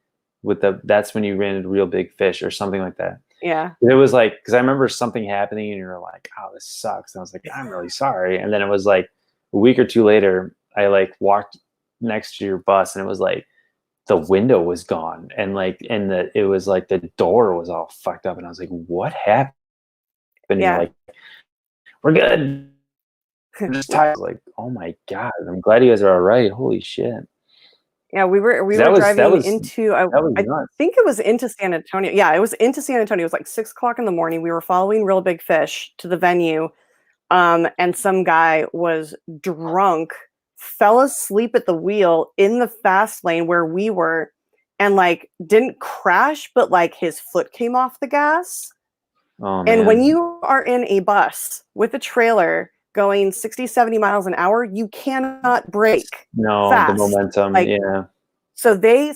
with that's when you ran into Real Big Fish or something like that. Yeah. It was like, because I remember something happening and you were like, oh, this sucks. And I was like, I'm really sorry. And then it was like a week or two later, I like walked next to your bus and it was like the window was gone and like it was like the door was all fucked up and I was like, what happened? And you're Yeah. like, we're good. I'm just tired. I was like, oh my God, I'm glad you guys are all right. Holy shit. Yeah, we 'Cause were that driving was into that was I nuts. think it was into San Antonio. Yeah, it was into San Antonio. It was like 6 o'clock in the morning. We were following Real Big Fish to the venue. And some guy was drunk, fell asleep at the wheel in the fast lane where we were, and like didn't crash, but like his foot came off the gas. Oh And when man. you are in a bus with a trailer going 60, 70 miles an hour, you cannot brake No, the fast. momentum. Like, Yeah. so they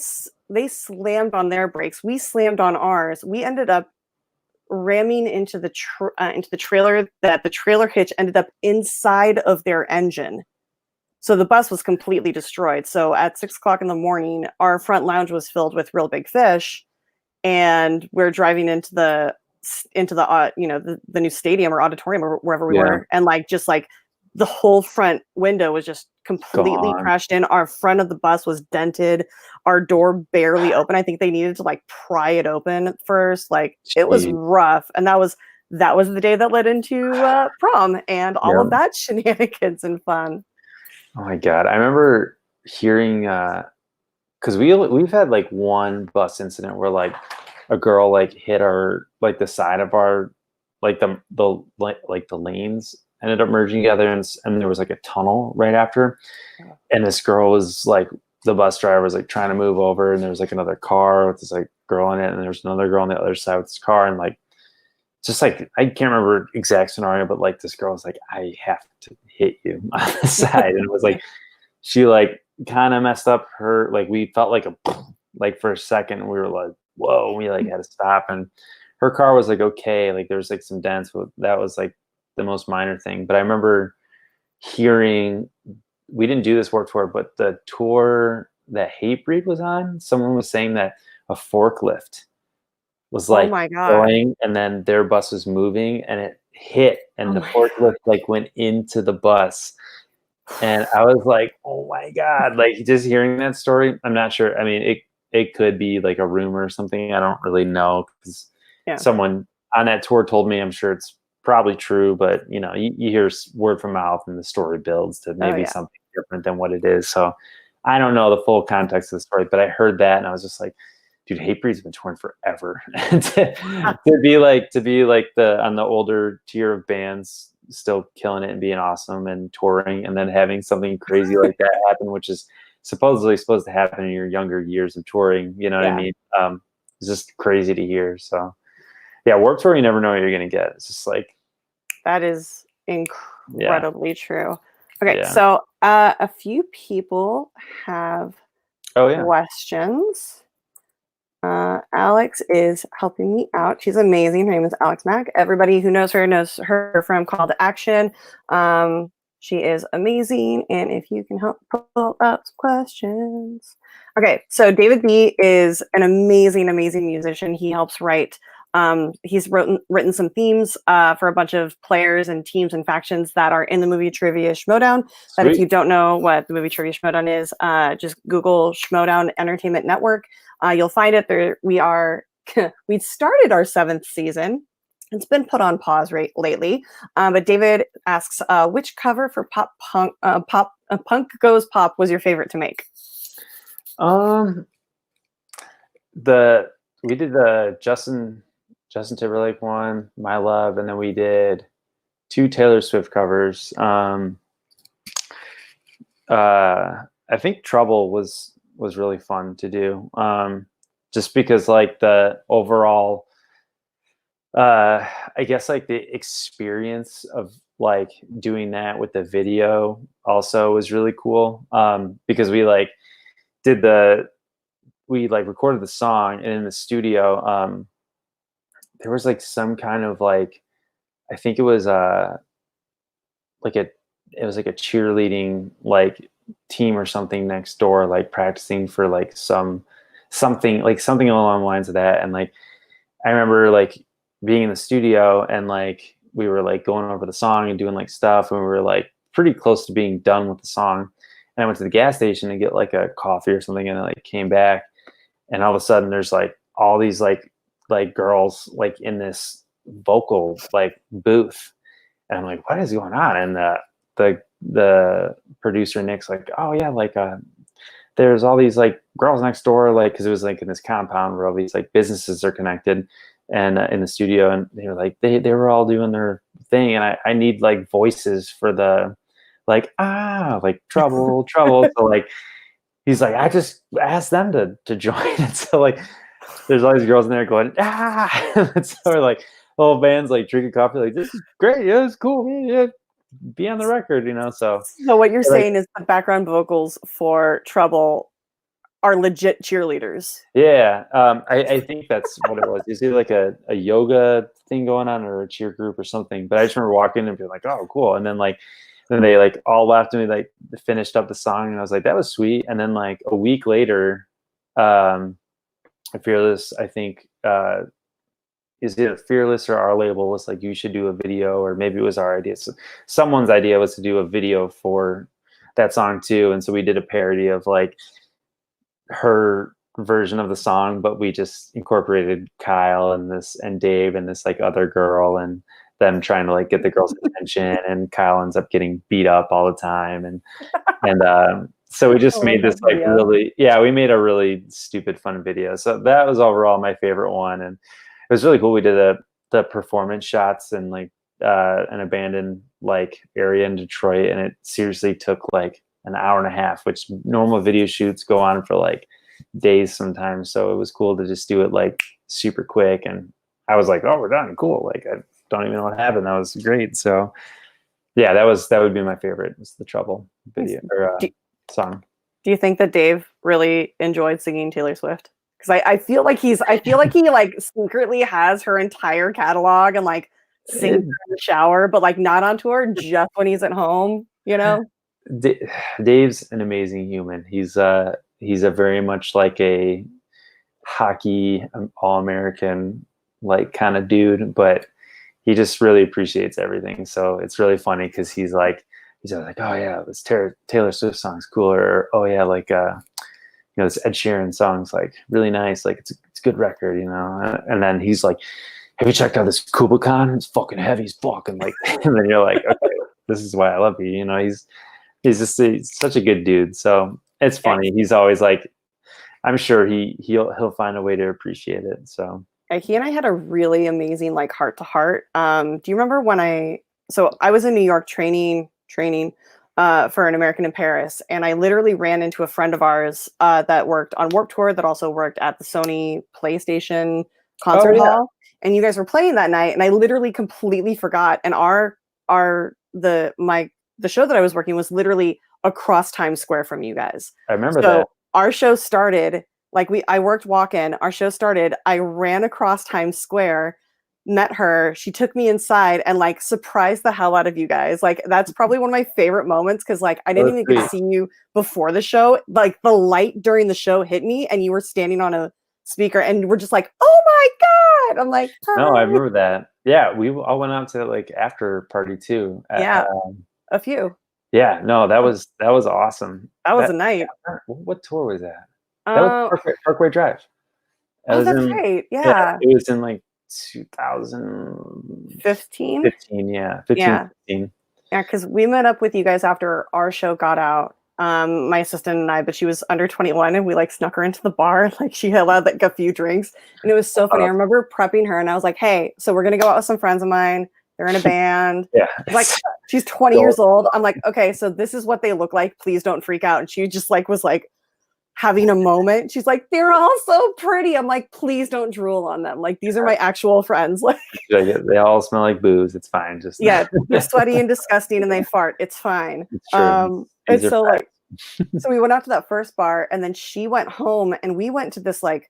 slammed on their brakes. We slammed on ours. We ended up ramming into the trailer that the trailer hitch ended up inside of their engine. So the bus was completely destroyed. So at 6 o'clock in the morning, our front lounge was filled with Real Big Fish, and we're driving into the new stadium or auditorium or wherever we Yeah. were, and like just like the whole front window was just completely Gone. crashed in. Our front of the bus was dented, our door barely open. I think they needed to like pry it open at first. Like it was Jeez. rough, and that was the day that led into prom and all of Yeah. that shenanigans and fun. Oh my God. I remember hearing because we've had like one bus incident where like a girl like hit our like the side of our like like the lanes ended up merging together and there was like a tunnel right after and this girl was like the bus driver was like trying to move over and there was like another car with this like girl in it and there's another girl on the other side with this car and like just like I can't remember exact scenario but like this girl was like I have to hit you on the side and it was like she like kind of messed up her like we felt like a like for a second we were like whoa we like had to stop and her car was like okay like there was like some dents but that was like the most minor thing but I remember hearing we didn't do this work tour but the tour that Hatebreed was on someone was saying that a forklift was Oh like my god. going and then their bus was moving and it hit Oh and the my forklift like went into the bus and I was like, "Oh my God!" Like just hearing that story, I'm not sure. I mean, it could be like a rumor or something. I don't really know because yeah. someone on that tour told me. I'm sure it's probably true, but you know, you hear word from mouth and the story builds to maybe something different than what it is. So I don't know the full context of the story, but I heard that and I was just like, dude, Hatebreed's been touring forever. to be like the on the older tier of bands still killing it and being awesome and touring, and then having something crazy like that happen, which is supposedly supposed to happen in your younger years of touring, you know what I mean? It's just crazy to hear. So yeah, Warped Tour, you never know what you're gonna get. It's just like, that is incredibly true. Okay, so a few people have questions. Alex is helping me out. She's amazing. Her name is Alex Mack. Everybody who knows her from Call to Action. She is amazing. And if you can help pull up some questions. Okay, so David B is an amazing, amazing musician. He helps write. He's written some themes for a bunch of players and teams and factions that are in the movie Trivia Schmodown. But if you don't know what the movie Trivia Schmodown is, just Google Schmodown Entertainment Network. You'll find it there. We started our 7th season. It's been put on pause lately. But David asks, which cover for Punk Goes Pop was your favorite to make? We did the Justin Timberlake one, My Love, and then we did 2 Taylor Swift covers. I think Trouble was really fun to do, just because like the overall I guess like the experience of like doing that with the video also was really cool, because we recorded the song, and in the studio there was like some kind of like, I think it was like a cheerleading like team or something next door, like practicing for like something along the lines of that. And like I remember like being in the studio and like we were like going over the song and doing like stuff, and we were like pretty close to being done with the song. And I went to the gas station to get like a coffee or something, and I like came back, and all of a sudden there's like all these like girls like in this vocal like booth, and I'm like, what is going on? And the producer Nick's like, oh yeah, like there's all these like girls next door, like, because it was like in this compound where all these like businesses are connected, and in the studio, and they were like they were all doing their thing, and I need like voices for the like like trouble. So like he's like, I just asked them to join. And so like there's all these girls in there going and so we're like, whole band's like drinking coffee, like, this is great, yeah, it's cool, yeah, be on the record, you know. So what you're saying is the background vocals for Trouble are legit cheerleaders. Yeah, I think that's what it was. Is it like a yoga thing going on, or a cheer group or something? But I just remember walking in and being like, oh, cool. And then they like all laughed at me, like finished up the song, and I was like, that was sweet. And then like a week later, Fearless, I think, is it Fearless or our label was like, you should do a video, or maybe it was our idea. So someone's idea was to do a video for that song too. And so we did a parody of like her version of the song, but we just incorporated Kyle and Dave and this like other girl, and them trying to like get the girl's attention, and Kyle ends up getting beat up all the time, and so we just made this like we made a really stupid fun video. So that was overall my favorite one, and it was really cool. We did the performance shots in like an abandoned like area in Detroit, and it seriously took like an hour and a half, which normal video shoots go on for like days sometimes. So it was cool to just do it like super quick. And I was like, oh, we're done. Cool. Like, I don't even know what happened. That was great. So yeah, that would be my favorite. Was the Trouble video or song. Do you think that Dave really enjoyed singing Taylor Swift? Because I feel like he like secretly has her entire catalog and like sings in the shower, but like not on tour, just when he's at home, you know? Dave's an amazing human. He's a very much like a hockey All-American like kind of dude, but he just really appreciates everything. So it's really funny because he's always like, oh yeah, this Taylor Swift song's cooler, or oh yeah, like this Ed Sheeran song's like really nice, like it's a good record, you know. And then he's like, have you checked out this Kublai? It's fucking heavy as fuck. And like, and then you're like, okay, this is why I love you. You know, he's such a good dude. So it's funny. He's always like, I'm sure he'll find a way to appreciate it. So he and I had a really amazing like heart to heart. Do you remember when I was in New York training for an American in Paris, and I literally ran into a friend of ours that worked on Warped Tour, that also worked at the Sony PlayStation concert hall, and you guys were playing that night, and I literally completely forgot. And the show that I was working was literally across Times Square from you guys. I remember that. Our show started, I worked walk-in, our show started, I ran across Times Square, met her, she took me inside and like surprised the hell out of you guys. Like that's probably one of my favorite moments, because like I didn't even get to see you before the show. Like the light during the show hit me and you were standing on a speaker and we're just like, oh my God. I'm like, hi. No, I remember that. Yeah, we all went out to like after party too. A few. Yeah, no, that was awesome. That was a night. What tour was that? That was Parkway Drive. That's right. Yeah, it was in like 2015. 15, yeah. 15. Yeah, because we met up with you guys after our show got out. My assistant and I, but she was under 21, and we like snuck her into the bar. Like she allowed like a few drinks, and it was so funny. I remember prepping her, and I was like, "Hey, so we're gonna go out with some friends of mine. They're in a band." Yeah, like she's 20 years old. I'm like, "Okay, so this is what they look like. Please don't freak out." And she just like was like having a moment. She's like, "They're all so pretty." I'm like, "Please don't drool on them. Like these are my actual friends." Like they all smell like booze. It's fine. Just they're sweaty and disgusting, and they fart. It's fine. It's true. And so like, so we went out to that first bar, and then she went home, and we went to this like,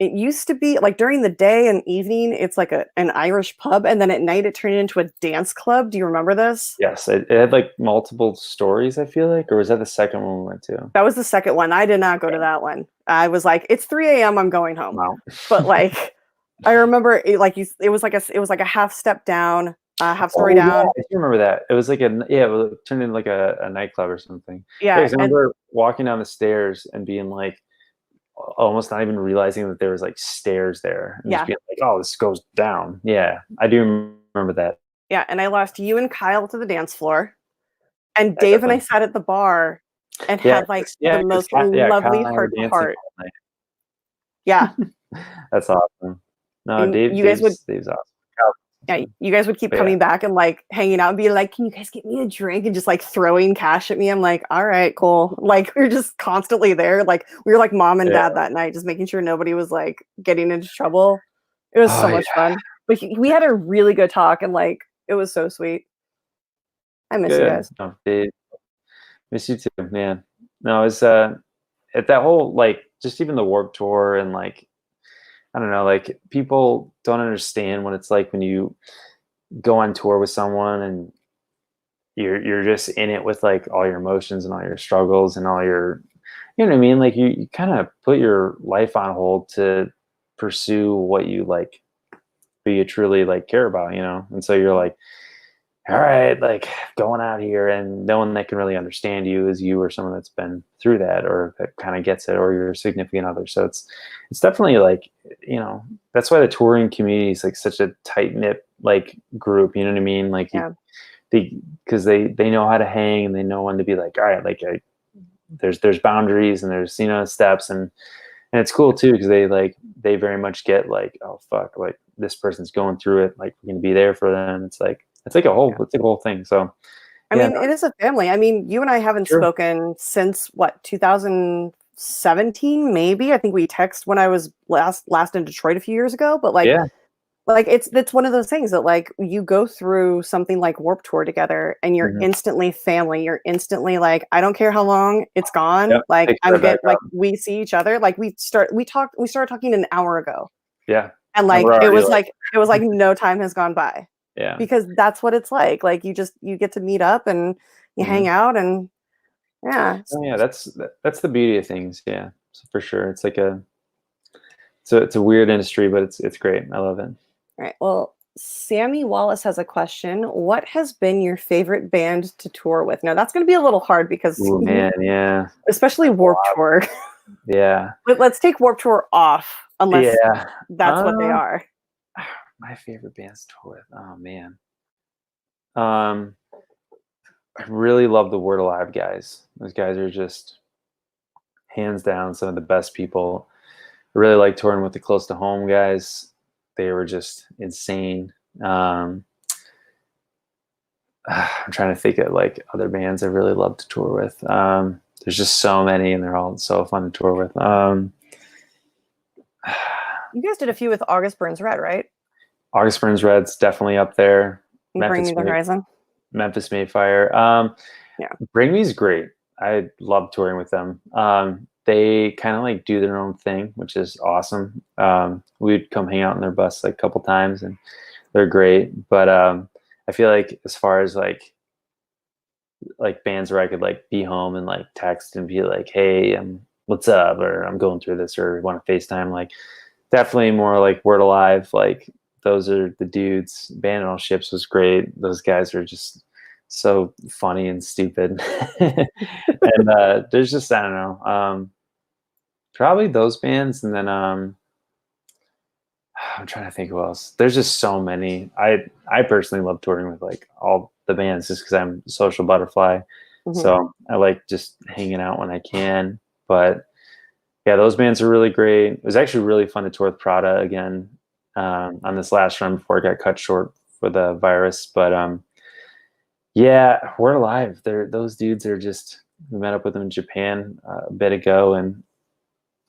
it used to be like during the day and evening, it's like an Irish pub, and then at night it turned into a dance club. Do you remember this? Yes, it had like multiple stories, I feel like, or was that the second one we went to? That was the second one. I did not go to that one. I was like, it's 3 a.m. I'm going home. Wow. But like, I remember it was like a half step down. Half story down. Yeah, I do remember that. It was like it turned into like a nightclub or something. Yeah. I remember walking down the stairs and being like, almost not even realizing that there was like stairs there. And just being like, oh, this goes down. Yeah, I do remember that. Yeah, and I lost you and Kyle to the dance floor, and Dave and I sat at the bar and had like the most lovely heart to heart. Yeah, that's awesome. No, Dave's awesome. Yeah, you guys would keep coming back and like hanging out and be like, "Can you guys get me a drink?" and just like throwing cash at me. I'm like, "All right, cool." Like we were just constantly there. Like we were like mom and dad that night, just making sure nobody was like getting into trouble. It was so much fun. But we had a really good talk, and like it was so sweet. I miss you guys. No, Dave, miss you too, man. No, it's at that whole like just even the Warped Tour and like, I don't know, like people don't understand what it's like when you go on tour with someone and you're just in it with like all your emotions and all your struggles and all your, you know what I mean? Like you kind of put your life on hold to pursue what you like, who you truly like care about, you know? And so you're like, all right, like going out here, and no one that can really understand you is you or someone that's been through that or that kind of gets it, or your significant other. So it's definitely like, you know, that's why the touring community is like such a tight knit like group. You know what I mean? Like because they know how to hang, and they know when to be like, all right, like there's boundaries and there's, you know, steps, and it's cool too because they very much get like, oh fuck, like this person's going through it, like we're gonna be there for them. It's like a whole thing. So I mean, it is a family. I mean, you and I haven't spoken since what, 2017 maybe. I think we texted when I was last in Detroit a few years ago, but like like it's one of those things that like you go through something like Warped Tour together and you're instantly family. You're instantly like, I don't care how long it's gone. Like we see each other. Like we started talking an hour ago. Yeah. And like it was like no time has gone by. Yeah. Because that's what it's like. Like you get to meet up and you hang out, and that's the beauty of things. Yeah. So for sure. It's like it's a weird industry, but it's great. I love it. All right. Well, Sammy Wallace has a question. What has been your favorite band to tour with? Now that's going to be a little hard because especially Warped Tour. Yeah. Let's take Warped Tour off unless that's what they are. my favorite bands to tour with. Oh man. Um, I really love the Word Alive guys. Those guys are just hands down some of the best people. I really like touring with the Close to Home guys. They were just insane. I'm trying to think of like other bands I really love to tour with. There's just so many, and they're all so fun to tour with. You guys did a few with August Burns Red, right? August Burns Red's definitely up there. Bring Me the Horizon. Memphis Mayfire. Yeah. Bring Me's great. I love touring with them. They kind of like do their own thing, which is awesome. We'd come hang out in their bus like a couple times, and they're great. But I feel like as far as like bands where I could like be home and like text and be like, hey, what's up, or I'm going through this, or want to FaceTime, like definitely more like Word Alive. Like those are the dudes. Band on Ships was great. Those guys are just so funny and stupid. And there's just, I don't know, probably those bands. And then I'm trying to think who else. There's just so many. I personally love touring with like all the bands just because I'm a social butterfly. Mhm. So I like just hanging out when I can. But yeah, those bands are really great. It was actually really fun to tour with Prada again on this last run before it got cut short for the virus. But yeah, We're Alive. Those dudes are just, we met up with them in Japan a bit ago, and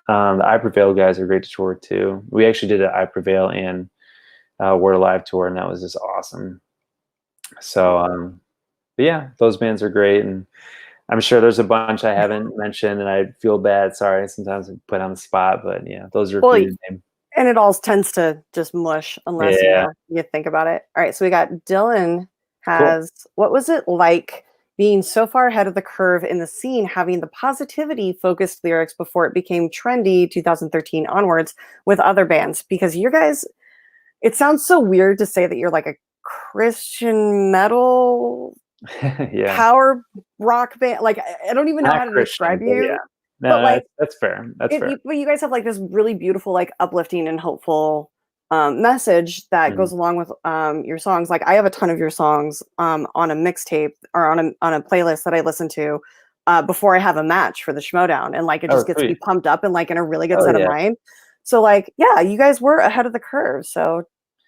the I Prevail guys are great to tour too. We actually did an I Prevail and We're Alive tour, and that was just awesome. So but yeah, those bands are great, and I'm sure there's a bunch I haven't mentioned, and I feel bad. Sorry, sometimes I put on the spot, but yeah, those are a few names. And it all tends to just mush unless you think about it. All right, so we got Dylan has what was it like being so far ahead of the curve in the scene, having the positivity focused lyrics before it became trendy 2013 onwards with other bands? Because you guys, it sounds so weird to say that you're like a Christian metal power rock band. Like I don't even know how to describe you. Yeah. No, but like, that's fair. That's fair. But you guys have like this really beautiful, like uplifting and hopeful message that goes along with your songs. Like I have a ton of your songs on a mixtape or on a playlist that I listen to before I have a match for the Schmodown, and like it just gets me pumped up and like in a really good set of mind. So like, yeah, you guys were ahead of the curve. So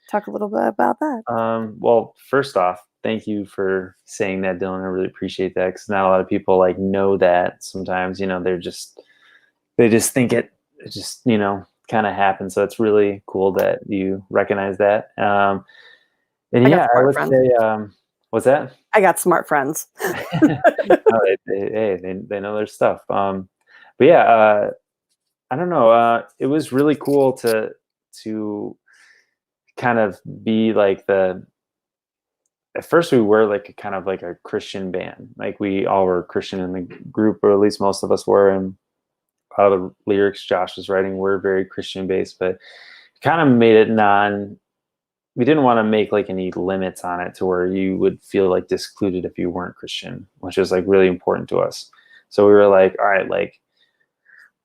talk a little bit about that. Well, first off, thank you for saying that, Dylan. I really appreciate that, because not a lot of people like know that. Sometimes, you know, they just think it just, you know, kind of happens. So it's really cool that you recognize that. And yeah, I would say, what's that? I got smart friends. They know their stuff. But yeah, I don't know. It was really cool to kind of be like at first we were like kind of like a Christian band. Like we all were Christian in the group, or at least most of us were. And a lot of the lyrics Josh was writing were very Christian based, but kind of made it we didn't want to make like any limits on it to where you would feel like discluded if you weren't Christian, which is like really important to us. So we were like, all right, like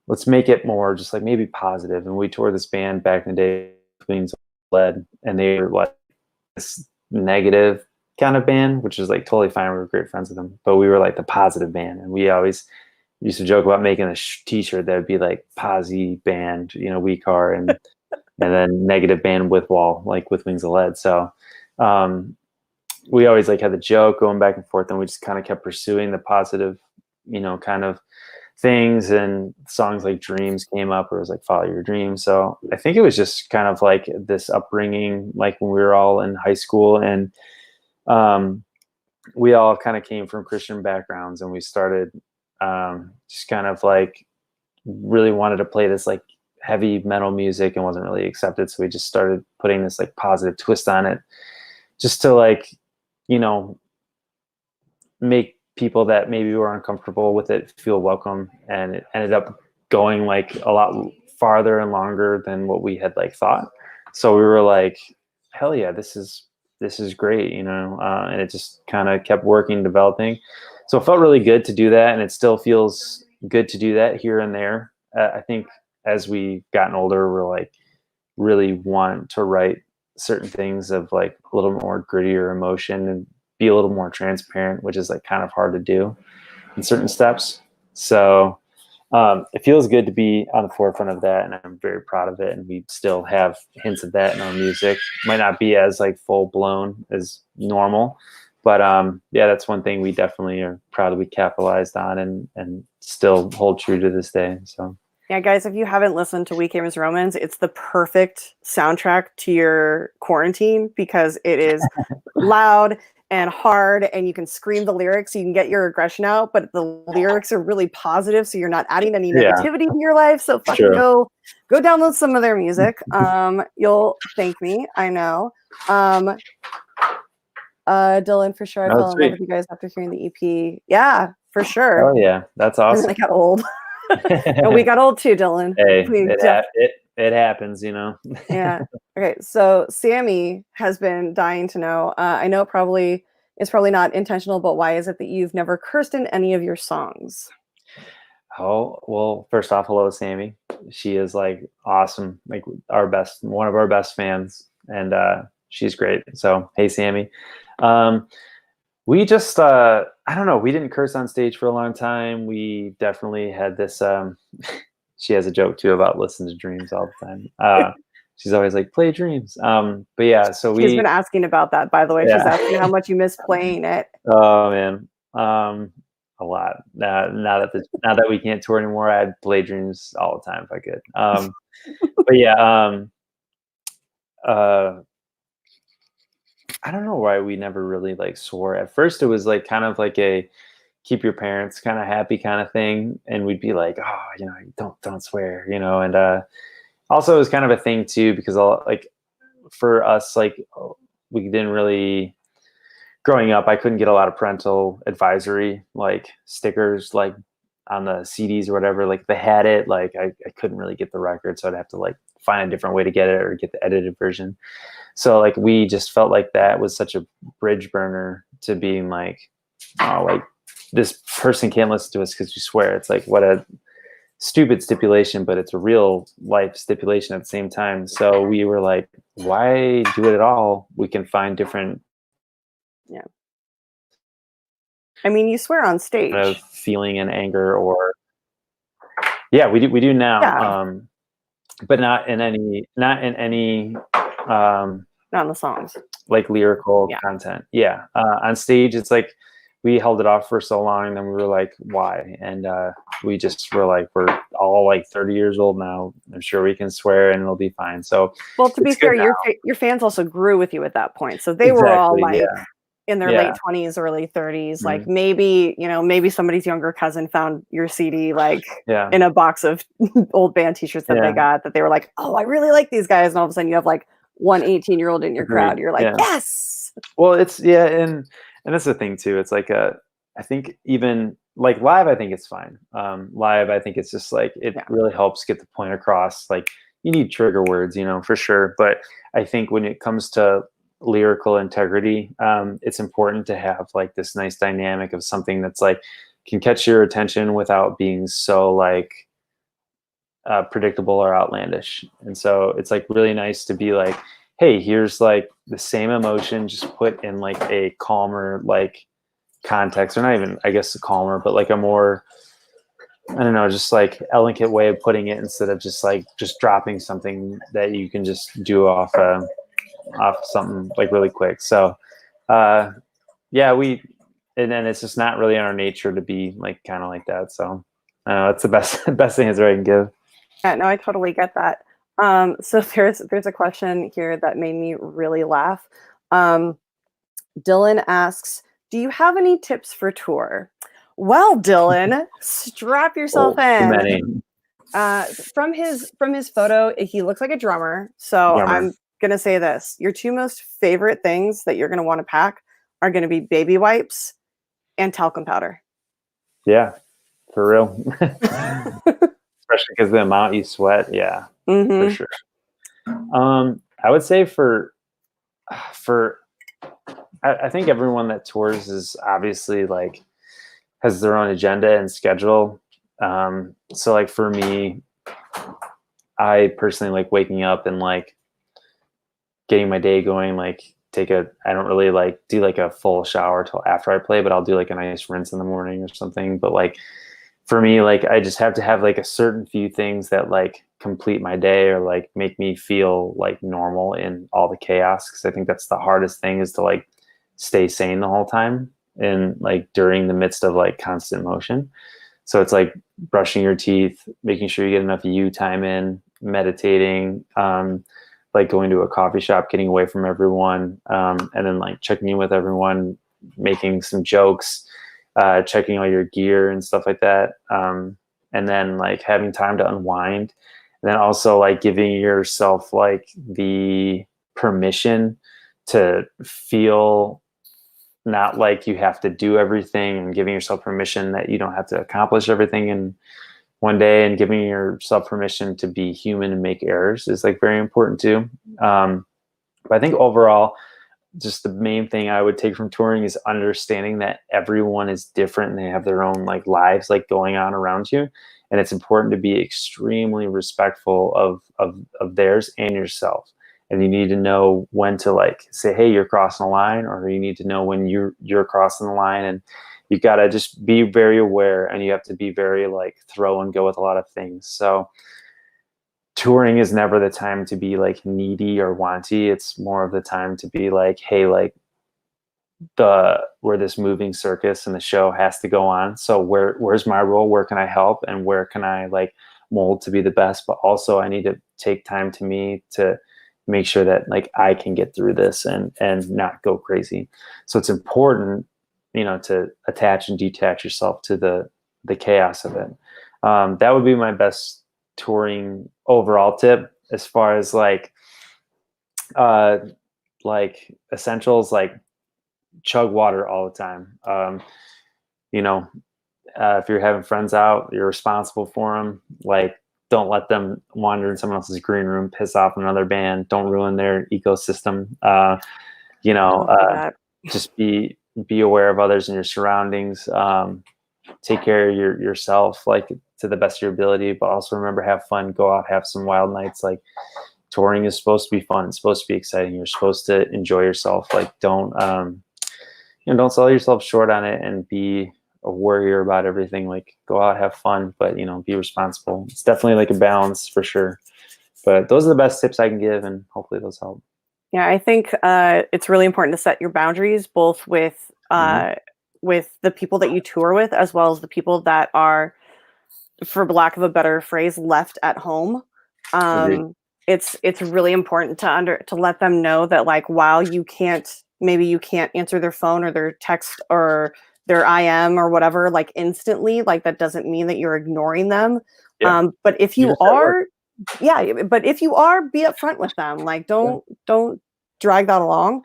let's make it more just like maybe positive. And we toured this band back in the day, Wings Led, and they were like this negative kind of band, which is like totally fine. We were great friends with them, but we were like the positive band, and we always used to joke about making a t-shirt that would be like Posy band, you know, WCAR, and and then negative band with wall, like with Wings of Lead. So we always like had the joke going back and forth, and we just kind of kept pursuing the positive, you know, kind of things. And songs like Dreams came up, or it was like Follow Your Dreams. So I think it was just kind of like this upbringing, like when we were all in high school, and we all kind of came from Christian backgrounds, and we started just kind of like really wanted to play this like heavy metal music and wasn't really accepted. So we just started putting this like positive twist on it, just to like, you know, make people that maybe were uncomfortable with it feel welcome. And it ended up going like a lot farther and longer than what we had like thought. So we were like, hell yeah, this is great, you know. And it just kind of kept working, developing. So it felt really good to do that, and it still feels good to do that here and there. I think as we've gotten older, we're like really want to write certain things of like a little more grittier emotion and be a little more transparent, which is like kind of hard to do in certain steps. So it feels good to be on the forefront of that, and I'm very proud of it. And we still have hints of that in our music. Might not be as like full blown as normal, but yeah, that's one thing we definitely are proud that we capitalized on and still hold true to this day. So yeah, guys, if you haven't listened to We Came as Romans, it's the perfect soundtrack to your quarantine because it is loud and hard, and you can scream the lyrics, so you can get your aggression out, but the lyrics are really positive, so you're not adding any negativity to your life. So fucking go download some of their music. You'll thank me, I know. Dylan, for sure, I fell in love with you guys after hearing the EP. Yeah, for sure. Oh yeah, that's awesome. And then I got old. And we got old too, Dylan. Hey, it happens, you know. Yeah. Okay. So Sammy has been dying to know. I know it's probably not intentional, but why is it that you've never cursed in any of your songs? Oh, well, first off, hello, Sammy. She is like awesome, like one of our best fans, and she's great. So hey, Sammy. We just I don't know, we didn't curse on stage for a long time. We definitely had this she has a joke too about listen to Dreams all the time. She's always like, play Dreams. But yeah, so she's been asking about that, by the way. Yeah. She's asking how much you miss playing it. Oh man. A lot. Now that we can't tour anymore, I'd play Dreams all the time if I could. But yeah, I don't know why we never really like swore. At first it was like kind of like a keep your parents kind of happy kind of thing, and we'd be like, oh, you know, don't swear, you know. And also it was kind of a thing too, because like for us, like we didn't really, growing up, I couldn't get a lot of parental advisory like stickers like on the CDs or whatever. Like they had it, like I couldn't really get the record, so I'd have to like find a different way to get it or get the edited version. So like we just felt like that was such a bridge burner to being like, oh, like this person can't listen to us because you swear. It's like, what a stupid stipulation, but it's a real life stipulation at the same time. So we were like, why do it at all? We can find different. Yeah. I mean, you swear on stage. Of feeling and anger, or yeah, we do now. Yeah. But not in any not in the songs, like lyrical content. Yeah. On stage, it's like we held it off for so long, and then we were like, why? And we just were like, we're all like 30 years old now. I'm sure we can swear and it'll be fine. So, well, to be fair, your fans also grew with you at that point. So they were all like in their late 20s, early 30s. Mm-hmm. Like maybe somebody's younger cousin found your CD like in a box of old band t-shirts that they got, that they were like, oh, I really like these guys. And all of a sudden you have like one 18-year-old in your crowd. You're like, yes. Well, it's and that's the thing too. It's like I think even like live, I think it's fine. Live, I think it's just like it really helps get the point across. Like you need trigger words, you know, for sure. But I think when it comes to lyrical integrity, it's important to have like this nice dynamic of something that's like can catch your attention without being so like predictable or outlandish. And so it's like really nice to be like, hey, here's like the same emotion just put in like a calmer like context, or not even, I guess, a calmer, but like a more, I don't know, just like elegant way of putting it, instead of just like just dropping something that you can just do off something like really quick. So yeah, and then it's just not really in our nature to be like kind of like that. So that's the best thing answer I can give. Yeah, no, I totally get that. So there's a question here that made me really laugh. Dylan asks, do you have any tips for tour? Well, Dylan, strap yourself in. From his photo, he looks like a drummer. So I'm going to say this. Your two most favorite things that you're going to want to pack are going to be baby wipes and talcum powder. Yeah, for real. Especially because the amount you sweat. Yeah, for sure. I would say I think everyone that tours is obviously like has their own agenda and schedule. So like for me, I personally like waking up and like getting my day going, like I don't really like do like a full shower till after I play, but I'll do like a nice rinse in the morning or something. But like for me, like I just have to have like a certain few things that like complete my day or like make me feel like normal in all the chaos. Cause I think that's the hardest thing, is to like stay sane the whole time and like during the midst of like constant motion. So it's like brushing your teeth, making sure you get enough you time in, meditating, like going to a coffee shop, getting away from everyone, and then like checking in with everyone, making some jokes, checking all your gear and stuff like that. And then like having time to unwind. And then also like giving yourself like the permission to feel not like you have to do everything, and giving yourself permission that you don't have to accomplish everything in one day, and giving yourself permission to be human and make errors is like very important too. But I think overall, just the main thing I would take from touring is understanding that everyone is different and they have their own like lives like going on around you. And it's important to be extremely respectful of theirs and yourself. And you need to know when to like say, hey, you're crossing the line, or you need to know when you're crossing the line. And you got to just be very aware, and you have to be very like throw and go with a lot of things. So touring is never the time to be like needy or wanty. It's more of the time to be like, hey, like we're this moving circus and the show has to go on. So where's my role? Where can I help? And where can I like mold to be the best? But also I need to take time to me to make sure that like I can get through this and not go crazy. So it's important, you know, to attach and detach yourself to the chaos of it. That would be my best touring overall tip. As far as like essentials, like chug water all the time. You know, if you're having friends out, you're responsible for them. Like, don't let them wander in someone else's green room, piss off another band. Don't ruin their ecosystem. You know, just be aware of others and your surroundings. Take care of yourself, like to the best of your ability, but also remember, have fun, go out, have some wild nights. Like touring is supposed to be fun. It's supposed to be exciting. You're supposed to enjoy yourself. Like don't sell yourself short on it and be a worrier about everything. Like go out, have fun, but you know, be responsible. It's definitely like a balance for sure. But those are the best tips I can give, and hopefully those help. Yeah, I think it's really important to set your boundaries, both with the people that you tour with, as well as the people that are, for lack of a better phrase, left at home. It's really important to let them know that like while you can't answer their phone or their text or their IM or whatever like instantly, like that doesn't mean that you're ignoring them. Yeah. But if you are, but if you are, be upfront with them. Like don't drag that along.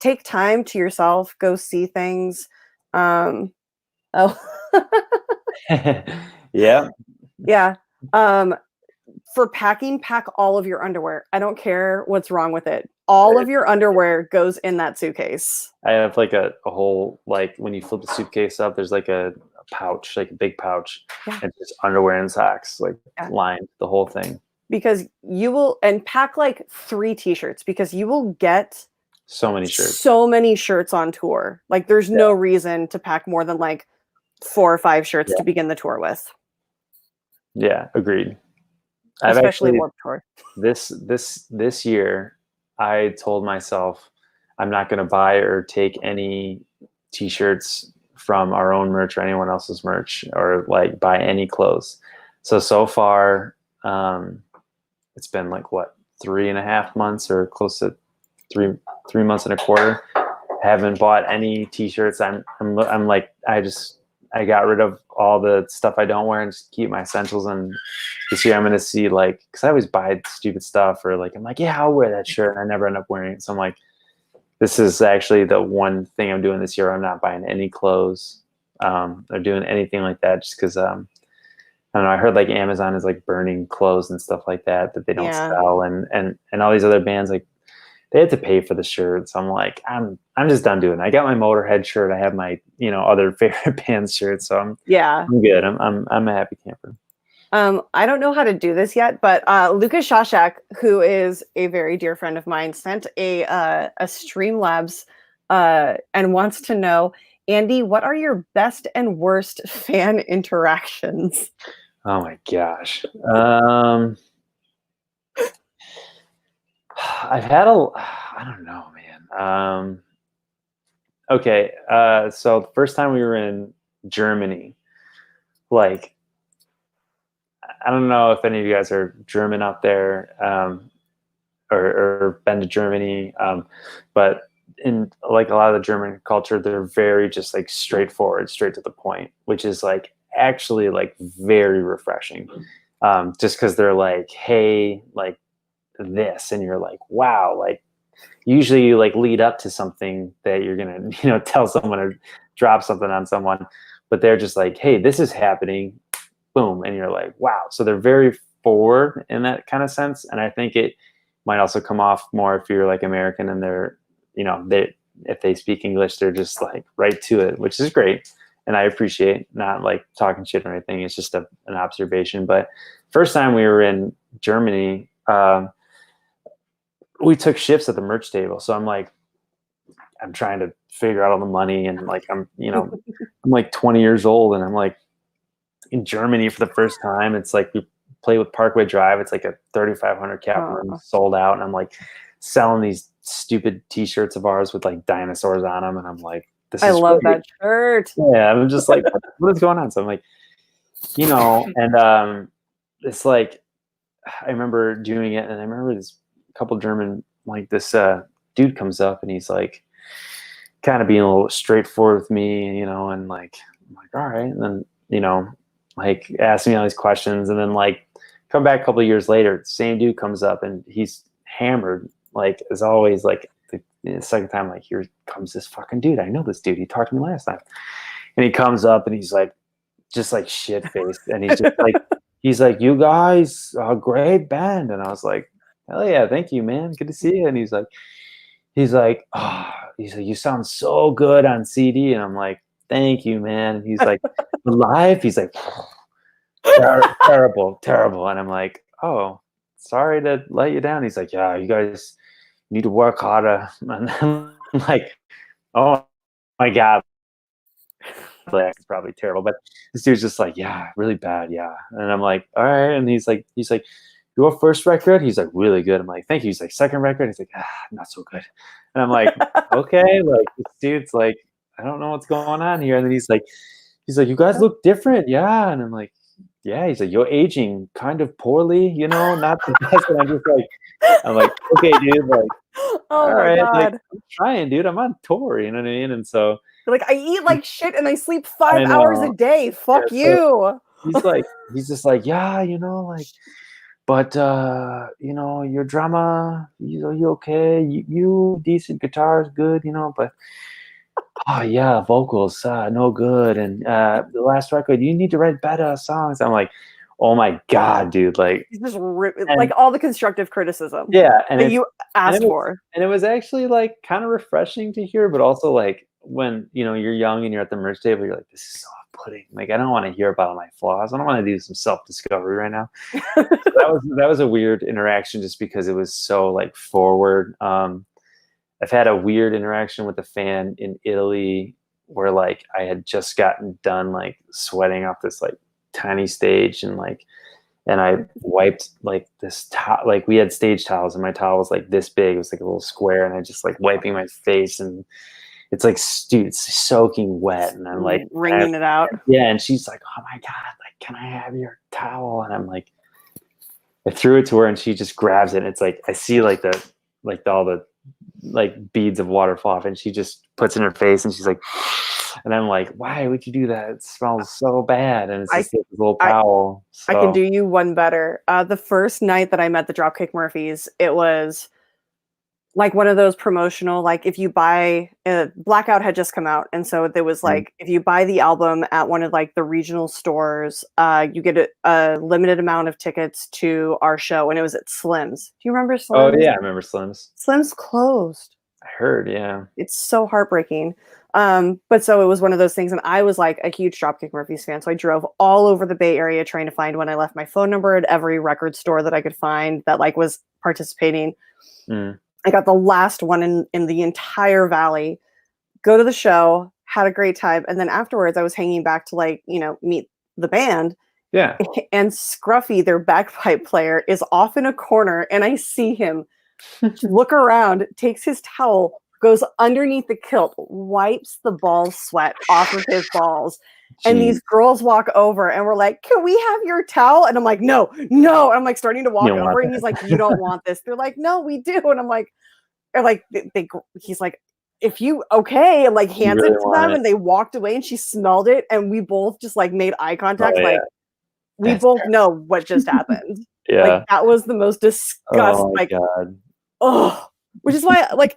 Take time to yourself, go see things. Oh. Yeah. Yeah. For packing, pack all of your underwear. I don't care what's wrong with it. All of your underwear goes in that suitcase. I have like a whole, like when you flip the suitcase up, there's like a pouch, like a big pouch, and just underwear and socks, like lined the whole thing. Because you will, and pack like 3 t-shirts, because you will get so many shirts on tour. Like there's no reason to pack more than like 4 or 5 shirts to begin the tour with. Yeah, agreed. Especially Warped Tour. This year, I told myself I'm not going to buy or take any t-shirts from our own merch or anyone else's merch, or like buy any clothes. So far, it's been like what, 3.5 months, or close to three months and a quarter. I haven't bought any t-shirts. I'm like, I got rid of all the stuff I don't wear and just keep my essentials. And this year I'm going to see, like, because I always buy stupid stuff, or like, I'm like, yeah, I'll wear that shirt, and I never end up wearing it. So I'm like, this is actually the one thing I'm doing this year. I'm not buying any clothes or doing anything like that, just because I don't know. I heard like Amazon is like burning clothes and stuff like that they don't sell, and all these other bands, like, they had to pay for the shirts. I'm like, I'm just done doing it. I got my Motorhead shirt. I have my, other favorite band shirts. So I'm good. I'm a happy camper. I don't know how to do this yet, but Lucas Shashak, who is a very dear friend of mine, sent a Streamlabs and wants to know, Andy, what are your best and worst fan interactions? Oh my gosh. I've had I don't know, man. Okay. So the first time we were in Germany, like, I don't know if any of you guys are German out there, or been to Germany. But in like a lot of the German culture, they're very just like straightforward, straight to the point, which is like actually like very refreshing. Just because they're like, hey, like this, and you're like, wow, like usually you like lead up to something that you're gonna, tell someone or drop something on someone, but they're just like, hey, this is happening, boom, and you're like, wow. So they're very forward in that kind of sense, and I think it might also come off more if you're like American and they're, they if they speak English, they're just like right to it, which is great, and I appreciate not like talking shit or anything. It's just an observation. But first time we were in Germany, we took shifts at the merch table, so I'm trying to figure out all the money, and like I'm like 20 years old, and I'm like in Germany for the first time. It's like we play with Parkway Drive. It's like a 3,500 cap room, sold out, and I'm like selling these stupid T-shirts of ours with like dinosaurs on them, and I'm like, this is I love great. that shirt. Yeah, I'm just like, what is going on? So I'm like, and it's like I remember doing it, and I remember this couple German, like this dude comes up, and he's like kind of being a little straightforward with me, and like I'm like, all right, and then like asking me all these questions, and then like come back a couple of years later, the same dude comes up, and he's hammered, like as always. Like the second time, like, here comes this fucking dude. I know this dude. He talked to me last time, and he comes up, and he's like, just like shit faced, and he's just like, he's like, you guys are a great band, and I was like, hell yeah, thank you, man, good to see you. And he's like, oh, he's like, you sound so good on CD, and I'm like, thank you, man. And he's like, live, he's like, terrible, terrible, and I'm like, oh, sorry to let you down. He's like, yeah, you guys need to work harder, and I'm like, oh my god, it's probably terrible, but this dude's just like, yeah, really bad, yeah. And I'm like, all right. And he's like, your first record? He's like, really good. I'm like, thank you. He's like, second record? He's like, not so good. And I'm like, okay, like this dude's like, I don't know what's going on here. And then he's like, you guys look different, yeah. And I'm like, yeah. He's like, you're aging kind of poorly, not the best. And I'm like, okay, dude, like, Oh all my right, God. like, I'm trying, dude. I'm on tour, you know what I mean? And so Like, I eat like shit and I sleep 5 hours a day. Fuck yeah, you. so he's just like, yeah, like, but your drama, you okay? You decent, guitar is good, but oh yeah, vocals no good. And the last record, you need to write better songs. I'm like, oh my god, dude, like, He's just like all the constructive criticism. yeah, and that you asked for. And it was actually like kind of refreshing to hear, but also like when you're young and you're at the merch table, you're like, this is so off-putting. Like, I don't want to hear about all my flaws. I don't want to do some self-discovery right now. So that was a weird interaction, just because it was so like forward. I've had a weird interaction with a fan in Italy where like I had just gotten done like sweating off this like tiny stage, and I wiped like this like we had stage towels, and my towel was like this big. It was like a little square, and I just like wiping my face, and it's like, dude, it's soaking wet, and I'm like wringing it out. Yeah, and she's like, oh my god, like, can I have your towel? And I'm like, I threw it to her, and she just grabs it, and it's like I see like all the like beads of water fall off, and she just puts it in her face, and she's like, and I'm like, why would you do that? It smells so bad. And it's just this little towel. I can do you one better. The first night that I met the Dropkick Murphys, it was like one of those promotional, like if you buy Blackout had just come out, and so there was like if you buy the album at one of like the regional stores, you get a limited amount of tickets to our show, and it was at Slim's. Do you remember Slim's? Oh yeah, I remember Slim's. Slim's closed. I heard, yeah. It's so heartbreaking. But so it was one of those things, and I was like a huge Dropkick Murphys fan, so I drove all over the Bay Area trying to find when I left my phone number at every record store that I could find that like was participating. I got the last one in the entire valley, go to the show, had a great time, and then afterwards I was hanging back to like, meet the band. Yeah. And Scruffy, their bagpipe player, is off in a corner, and I see him look around, takes his towel, goes underneath the kilt, wipes the ball sweat off of his balls. And these girls walk over and we're like, can we have your towel? And I'm like, no. I'm like starting to walk over and he's like, you don't want this. They're like, no, we do. And I'm like, he's like, if you okay, and like hands it to them, and they walked away and she smelled it. And we both just like made eye contact. Like we both know what just happened. Like that was the most disgusting. God. Oh, which is why, like,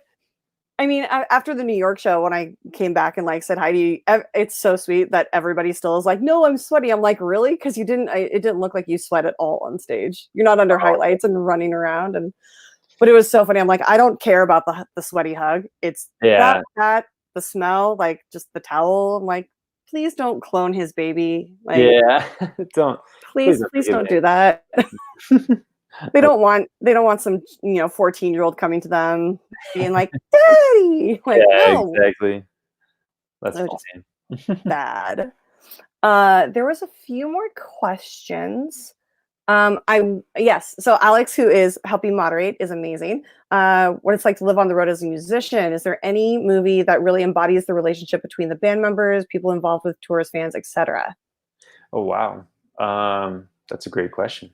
I mean, after the New York show, when I came back and like said hi to you, it's so sweet that everybody still is like, no, I'm sweaty. I'm like, really? Because it didn't look like you sweat at all on stage. You're not under highlights and running around. But it was so funny. I'm like, I don't care about the sweaty hug. It's that the smell, like just the towel. I'm like, please don't clone his baby. Like, don't. Please don't do that. They don't want some 14-year-old coming to them being like, daddy. Like, no. Exactly. That's so funny. Bad. There was a few more questions. So Alex, who is helping moderate, is amazing. What it's like to live on the road as a musician. Is there any movie that really embodies the relationship between the band members, people involved with tours, fans, etc.? Oh wow. That's a great question.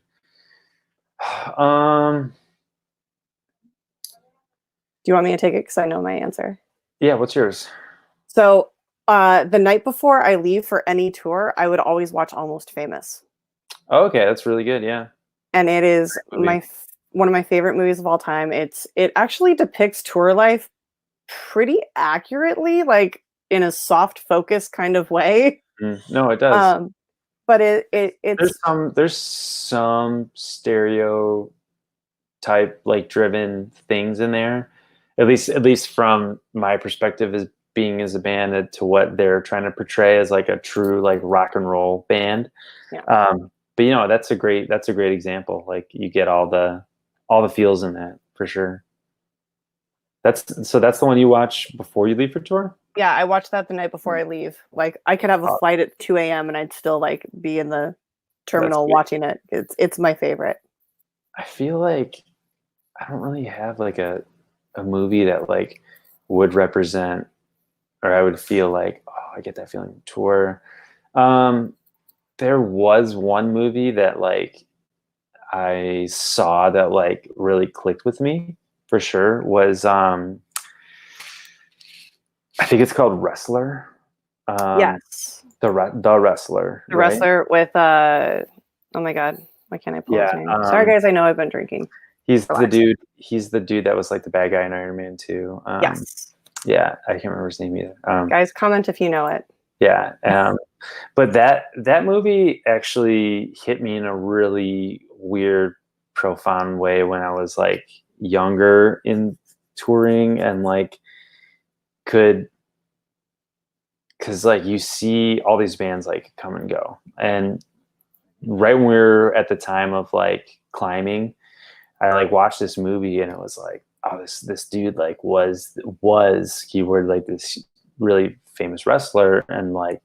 Do you want me to take it? Because I know my answer. Yeah, what's yours? So the night before I leave for any tour, I would always watch Almost Famous. Oh, okay, that's really good. Yeah. And it is one of my favorite movies of all time. It actually depicts tour life pretty accurately, like in a soft focus kind of way. No, it does. But it's there's some stereotype like driven things in there, at least from my perspective as being as a band, to what they're trying to portray as like a true like rock and roll band. Yeah. But that's a great example. Like you get all the feels in that for sure. That's the one you watch before you leave for tour? Yeah, I watched that the night before I leave. Like I could have a flight at 2 a.m. and I'd still like be in the terminal watching it. It's my favorite. I feel like I don't really have like a movie that like would represent, or I would feel like, oh, I get that feeling tour. There was one movie that like I saw that like really clicked with me for sure was I think it's called Wrestler. Yes. The Wrestler. The Wrestler with oh my God, why can't I pull his name? Sorry guys, I know I've been drinking. He's the dude that was like the bad guy in Iron Man 2. Yes. Yeah, I can't remember his name either. Guys, comment if you know it. Yeah. But that movie actually hit me in a really weird, profound way when I was like younger in touring, and like because like you see all these bands like come and go, and right when we were at the time of like climbing, I like watched this movie and it was like, oh, this dude like was keyword like this really famous wrestler, and like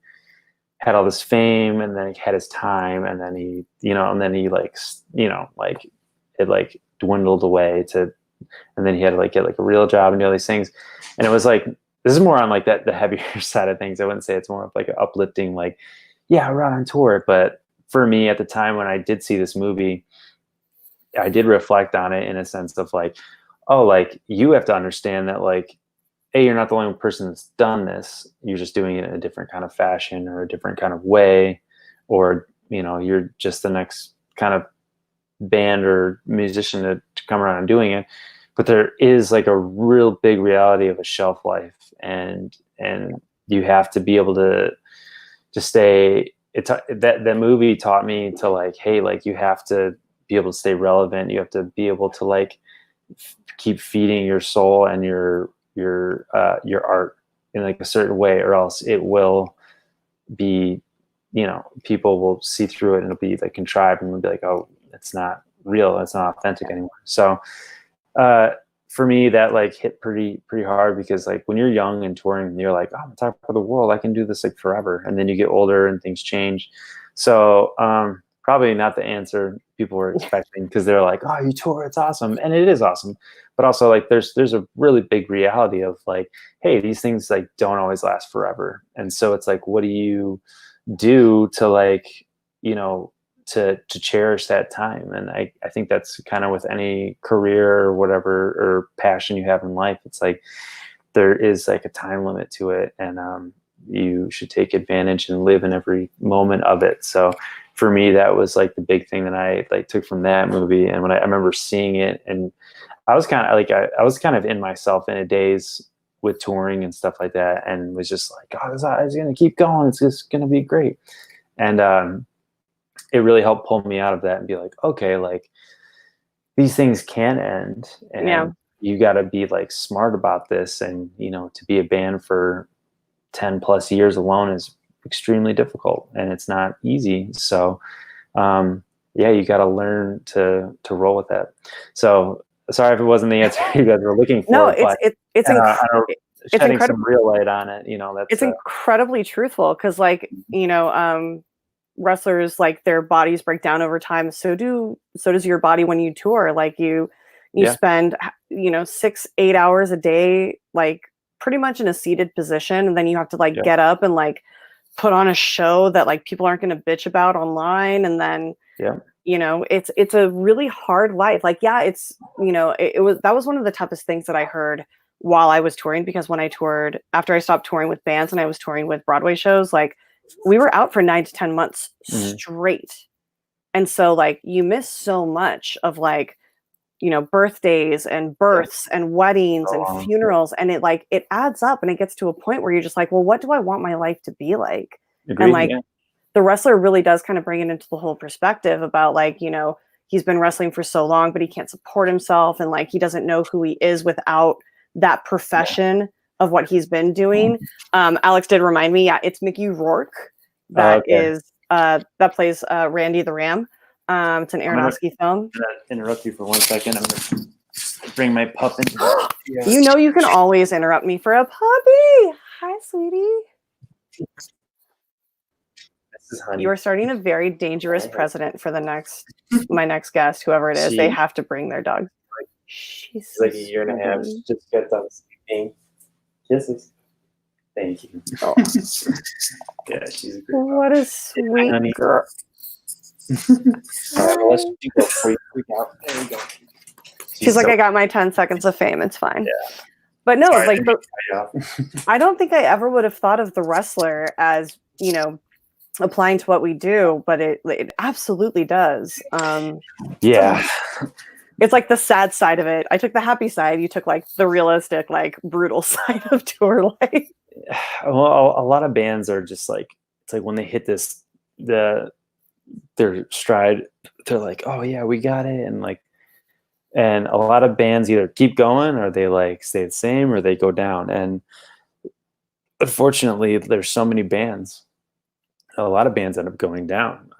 had all this fame, and then he had his time, and then he like it like dwindled away to, and then he had to like get like a real job and do all these things. And it was like, this is more on like the heavier side of things. I wouldn't say it's more of like an uplifting, like, yeah, we're on tour. But for me at the time when I did see this movie, I did reflect on it in a sense of like, oh, like you have to understand that like, hey, you're not the only person that's done this. You're just doing it in a different kind of fashion or a different kind of way, or, you're just the next kind of band or musician to come around and doing it. But there is like a real big reality of a shelf life, and you have to be able to stay. That movie taught me to like, hey, like you have to be able to stay relevant. You have to be able to like keep feeding your soul and your art, in like a certain way, or else it will be, you know, people will see through it and it'll be like contrived and they'll be like, oh, it's not real, it's not authentic anymore. So for me, that like hit pretty hard, because like when you're young and touring, you're like, oh, I'm on top of the world, I can do this like forever. And then you get older and things change. So probably not the answer people were expecting, because they're like, oh, you tour, it's awesome. And it is awesome. But also like there's a really big reality of like, hey, these things like don't always last forever. And so it's like, what do you do to like, you know, to cherish that time? And I think that's kind of with any career or whatever, or passion you have in life. It's like there is like a time limit to it, and you should take advantage and live in every moment of it. So for me, that was like the big thing that I like took from that movie. And when I remember seeing it, and I was kind of like I was kind of in myself in a daze with touring and stuff like that, and was just like, oh, this is gonna keep going, it's just gonna be great. And it really helped pull me out of that and be like, okay, like these things can end, and you got to be like smart about this. And, you know, to be a band for 10 plus years alone is extremely difficult, and it's not easy. So, yeah, you got to learn to roll with that. So sorry if it wasn't the answer you guys were looking for. No, it's shedding incredible. some real light on it, you know, It's incredibly truthful, because like, you know, wrestlers, like their bodies break down over time. So does your body when you tour. Like you spend, you know, 6-8 hours a day, like pretty much in a seated position. And then you have to like get up and like put on a show that like people aren't going to bitch about online. And then, you know, it's a really hard life. Like, yeah, it's, you know, that was one of the toughest things that I heard while I was touring, because when I toured, after I stopped touring with bands and I was touring with Broadway shows, like we were out for 9 to 10 months straight. And so like you miss so much of like, you know, birthdays and births and weddings and funerals. And it adds up, and it gets to a point where you're just like, well, what do I want my life to be like? Agreed, and like the wrestler really does kind of bring it into the whole perspective about like, you know, he's been wrestling for so long, but he can't support himself. And like, he doesn't know who he is without that profession of what he's been doing. Alex did remind me, it's Mickey Rourke that that plays Randy the Ram. It's an Aronofsky film. I'm gonna interrupt you for 1 second. I'm gonna bring my pup in. You know, you can always interrupt me for a puppy. Hi, sweetie. This is Honey. You are starting a very dangerous precedent for my next guest, whoever it is. They have to bring their dog. She's like a year and a half. Just got done sleeping. Kisses. Thank you. Oh. Yeah, she's a great What a sweet girl. All right, well, let's do go before you freak out. There we go. She's like, I got my 10 seconds of fame. It's fine. Yeah. But no, it's like, I don't think I ever would have thought of the wrestler as, you know, applying to what we do, but it absolutely does. Yeah. It's like the sad side of it. I took the happy side. You took like the realistic, like brutal side of tour life. Well, a lot of bands are just like, it's like when they hit their stride, they're like, oh yeah, we got it. And a lot of bands either keep going, or they like stay the same, or they go down. And unfortunately, there's so many bands. A lot of bands end up going down,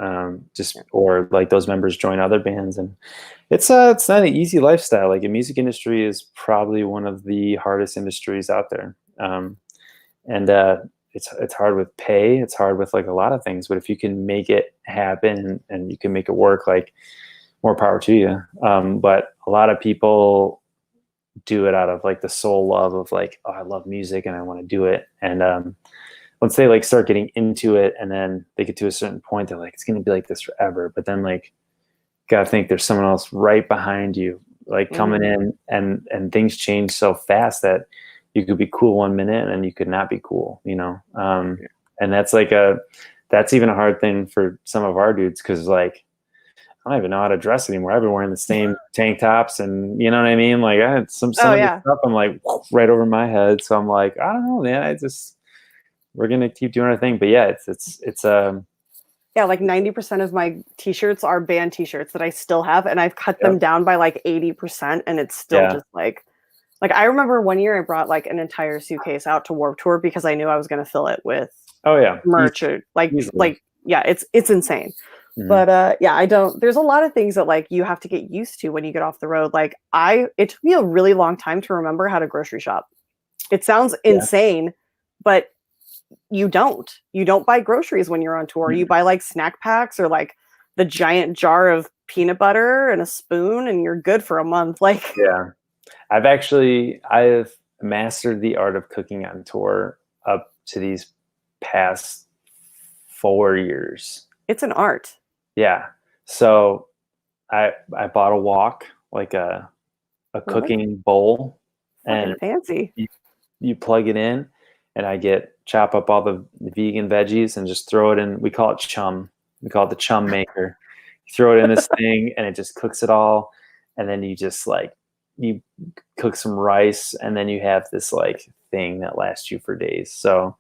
or like those members join other bands, and it's not an easy lifestyle. Like the music industry is probably one of the hardest industries out there, and it's hard with pay. It's hard with like a lot of things. But if you can make it happen and you can make it work, like more power to you. But a lot of people do it out of like the soul love of like, oh, I love music and I want to do it. And once they like start getting into it, and then they get to a certain point, they're like, it's going to be like this forever. But then like, gotta think there's someone else right behind you, like coming in, and things change so fast that you could be cool 1 minute and then you could not be cool, you know? And that's like that's even a hard thing for some of our dudes. Cause like, I don't even know how to dress anymore. I've been wearing the same tank tops, and you know what I mean? Like I had some of this stuff I'm like right over my head. So I'm like, I don't know, man. We're going to keep doing our thing. But yeah, it's yeah, like 90% of my t-shirts are band t-shirts that I still have, and I've cut them down by like 80%, and it's still just like Like I remember one year I brought like an entire suitcase out to Warped Tour because I knew I was going to fill it with Oh yeah, merch or easily. yeah, it's insane. Mhm. But yeah, I don't there's a lot of things that like you have to get used to when you get off the road. Like it took me a really long time to remember how to grocery shop. It sounds insane, but you don't buy groceries when you're on tour. You buy like snack packs or like the giant jar of peanut butter and a spoon and you're good for a month. Like Yeah. I've mastered the art of cooking on tour up to these past 4 years. it's an art. Yeah. So I bought a wok, like a cooking bowl, Fucking and fancy. you plug it in, and I chop up all the vegan veggies and just throw it in. We call it chum. We call it the chum maker. You throw it in this thing, and it just cooks it all. And then you just like you cook some rice, and then you have this like thing that lasts you for days. So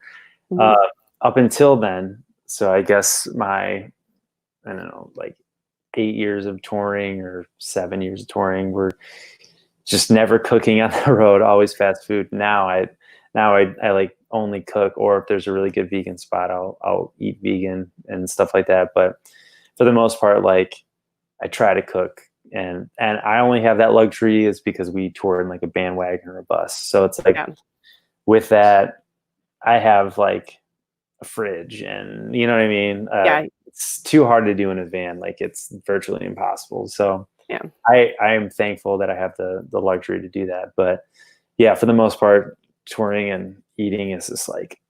up until then, so I guess I don't know, like 8 years of touring or 7 years of touring, we're just never cooking on the road, always fast food. Now I like only cook, or if there's a really good vegan spot, I'll eat vegan and stuff like that. But for the most part, like I try to cook, and I only have that luxury is because we tour in like a bandwagon or a bus. So it's like with that, I have like a fridge, and you know what I mean? It's too hard to do in a van. Like it's virtually impossible. So yeah, I am thankful that I have the luxury to do that. But yeah, for the most part, touring and eating is just like,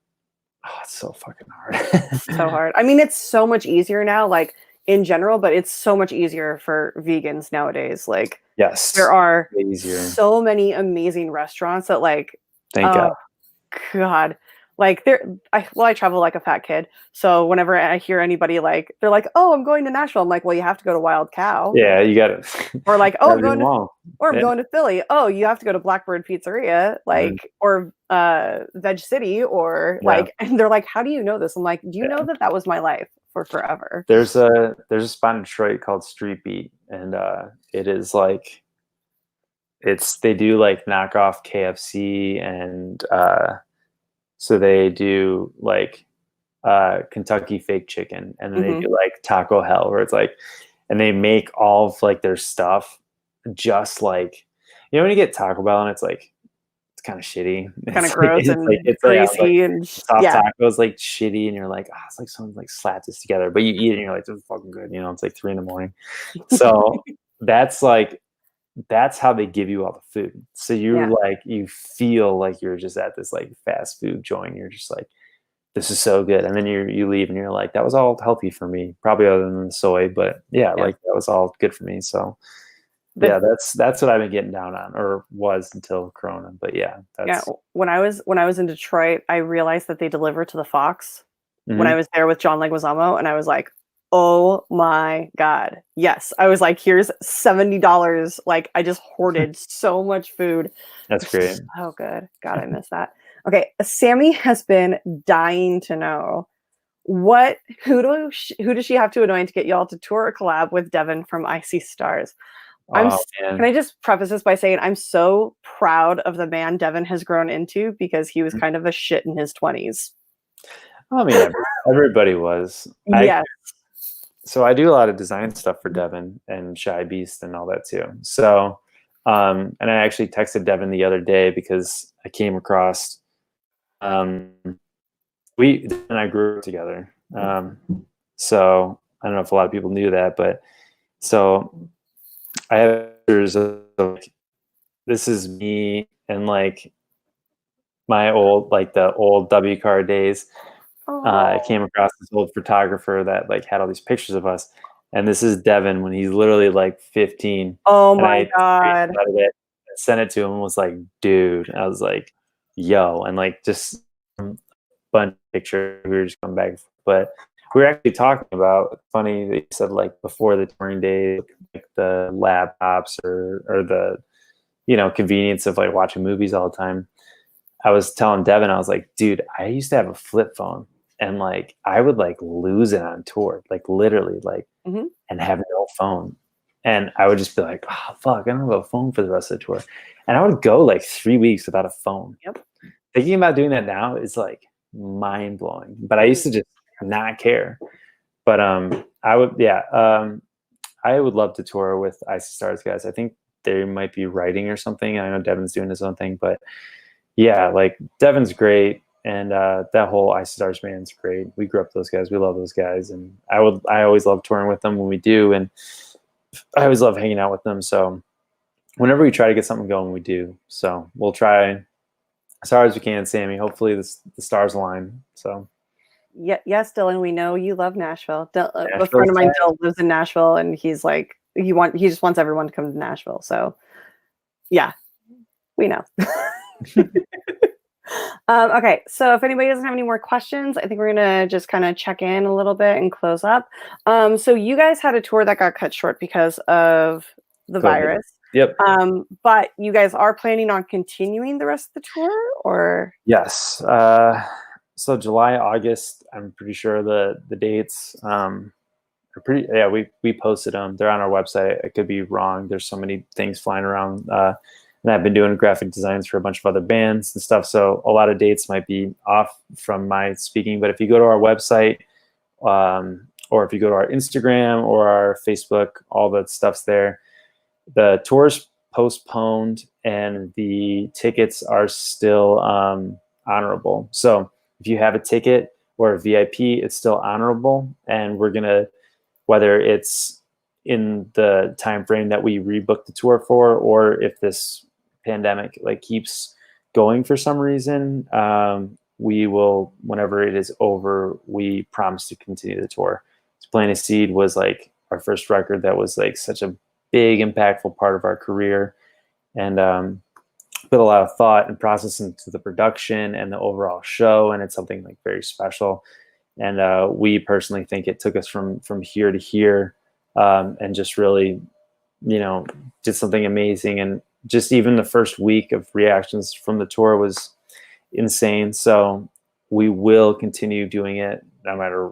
oh, it's so fucking hard. so hard. I mean, it's so much easier now, like in general, but it's so much easier for vegans nowadays. Like, yes, there are easier. so many amazing restaurants that like, Thank God. God, like I travel like a fat kid. So whenever I hear anybody like, they're like, oh, I'm going to Nashville. I'm like, well, you have to go to Wild Cow. Yeah, you got it. Or like, oh, I'm going to Philly. Oh, you have to go to Blackbird Pizzeria, like, or Veg City, or like, and they're like, how do you know this? I'm like, do you know that was my life for forever? There's a spot in Detroit called Street Beat, and it is like they do like knockoff KFC, and so they do like Kentucky fake chicken, and then they do like Taco Hell, where it's like, and they make all of like their stuff just like, you know, when you get Taco Bell and it's like, it's kind of shitty, kind of gross, and it's greasy, and soft tacos like shitty, and you're like, oh, it's like someone like slapped this together, but you eat it and you're like, this is fucking good, you know, it's like 3 a.m. So that's how they give you all the food. So you're like, you feel like you're just at this like fast food joint. You're just like, this is so good. And then you leave and you're like, that was all healthy for me, probably other than the soy, but like that was all good for me. So that's what I've been getting down on, or was until Corona. But when I was in Detroit, I realized that they deliver to the Fox when I was there with John Leguizamo, and I was like, oh my God. Yes. I was like, here's $70. Like I just hoarded so much food. That's great. Oh, good. God, I miss that. Okay. Sammy has been dying to know who does she have to anoint to get y'all to tour or collab with Devin from Icy Stars? Can I just preface this by saying I'm so proud of the man Devin has grown into, because he was kind of a shit in his 20s. I mean, everybody was. Yes. So I do a lot of design stuff for Devin and Shy Beast and all that too. So, and I actually texted Devin the other day because I came across, we and I grew up together. So I don't know if a lot of people knew that, but so I have pictures of like, this is me and like my old, like the old WCAR days. I came across this old photographer that like had all these pictures of us, and this is Devin when he's literally like 15. Oh my God! Sent it to him and was like, dude. I was like, yo, and like just a bunch of pictures. We were just coming back, but we were actually talking about, funny that you said like before the touring days, like the laptops or the, you know, convenience of like watching movies all the time. I was telling Devin, I was like, dude, I used to have a flip phone, and like I would like lose it on tour, like literally, like, and have no phone. And I would just be like, oh, fuck, I don't have a phone for the rest of the tour. And I would go like 3 weeks without a phone. Yep. Thinking about doing that now is like mind blowing. But I used to just not care. But I would, I would love to tour with Icy Stars guys. I think they might be writing or something. I know Devin's doing his own thing, but yeah, like Devin's great. And that whole Icy Stars band's great. We grew up with those guys. We love those guys. And I always love touring with them when we do. And I always love hanging out with them. So whenever we try to get something going, we do. So we'll try as hard as we can, Sammy. Hopefully the stars align. So Yes, Dylan, we know you love Nashville. A friend of mine, Dylan, lives in Nashville, and he's like, he just wants everyone to come to Nashville. So yeah, we know. Okay, so if anybody doesn't have any more questions, I think we're gonna just kind of check in a little bit and close up. So you guys had a tour that got cut short because of the virus. Yep. But you guys are planning on continuing the rest of the tour, or? Yes. So July, August, I'm pretty sure the dates are pretty. Yeah, we posted them. They're on our website. I could be wrong. There's so many things flying around. And I've been doing graphic designs for a bunch of other bands and stuff. So a lot of dates might be off from my speaking. But if you go to our website, or if you go to our Instagram or our Facebook, all that stuff's there. The tour's postponed and the tickets are still honorable. So if you have a ticket or a VIP, it's still honorable. And we're going to, whether it's in the time frame that we rebooked the tour for, or if this pandemic like keeps going for some reason, we will, whenever it is over, we promise to continue the tour. Plant a Seed was like our first record that was like such a big impactful part of our career, and put a lot of thought and process into the production and the overall show, and it's something like very special. And we personally think it took us from here to here, and just really, did something amazing. And just even the first week of reactions from the tour was insane. So we will continue doing it no matter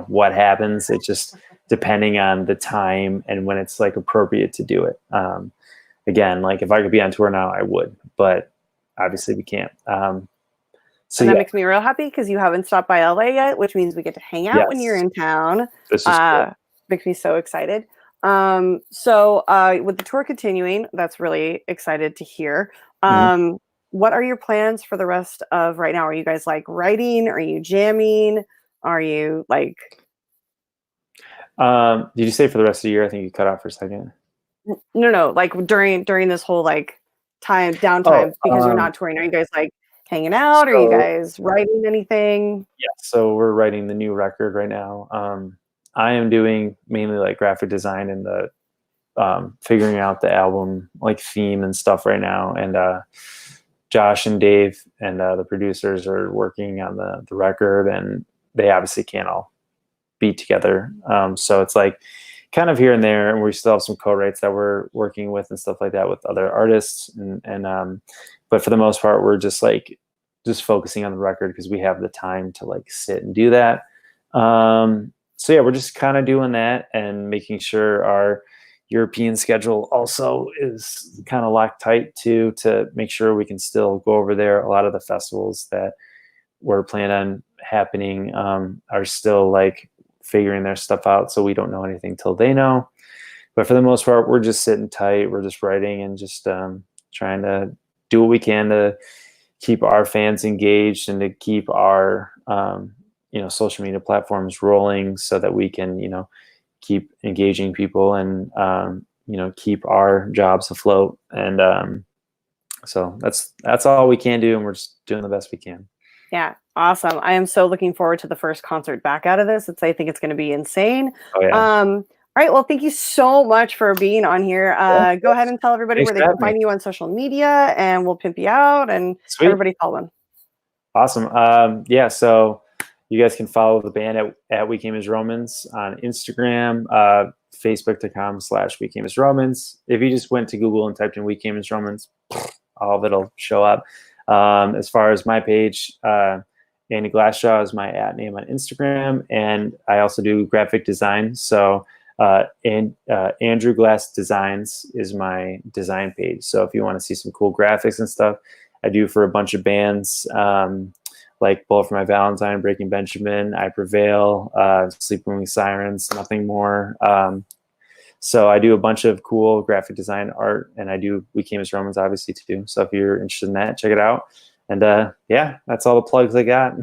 what happens. It's just depending on the time and when it's like appropriate to do it. Again, like if I could be on tour now, I would, but obviously we can't. So and that makes me real happy because you haven't stopped by LA yet, which means we get to hang out when you're in town. This is cool. Makes me so excited. So with the tour continuing, that's really excited to hear. What are your plans for the rest of right now? Are you guys like writing? Are you jamming? Are you like? Did you say for the rest of the year? I think you cut out for a second. No. Like during this whole like downtime because you're not touring. Are you guys like hanging out? Are you guys writing anything? Yeah. So we're writing the new record right now. I am doing mainly like graphic design and the figuring out the album like theme and stuff right now. And Josh and Dave and the producers are working on the record, and they obviously can't all be together. So it's like kind of here and there, and we still have some co-writes that we're working with and stuff like that with other artists. And but for the most part, we're just focusing on the record because we have the time to like sit and do that. So yeah, we're just kind of doing that and making sure our European schedule also is kind of locked tight too, to make sure we can still go over there. A lot of the festivals that we're planning on happening are still like figuring their stuff out, so we don't know anything till they know. But for the most part, we're just sitting tight. We're just writing and just trying to do what we can to keep our fans engaged and to keep our social media platforms rolling so that we can keep engaging people and keep our jobs afloat. And so that's all we can do, and we're just doing the best we can. Yeah, awesome. I am so looking forward to the first concert back out of this. I think it's going to be insane. Oh, yeah. All right. Well, thank you so much for being on here. Go ahead and tell everybody where they can find you on social media, and we'll pimp you out, and everybody follow them. Awesome. Yeah. So you guys can follow the band at We Came As Romans on Instagram, Facebook.com/We Came As Romans. If you just went to Google and typed in We Came As Romans, all of it'll show up. As far as my page, Andy Glassjaw is my @ name on Instagram, and I also do graphic design. So And Andrew Glass Designs is my design page. So if you want to see some cool graphics and stuff, I do for a bunch of bands, like Bullet for My Valentine, Breaking Benjamin, I Prevail, Sleep Moving Sirens, Nothing More. So I do a bunch of cool graphic design art, and I do We Came as Romans, obviously, too. So if you're interested in that, check it out. And yeah, that's all the plugs I got.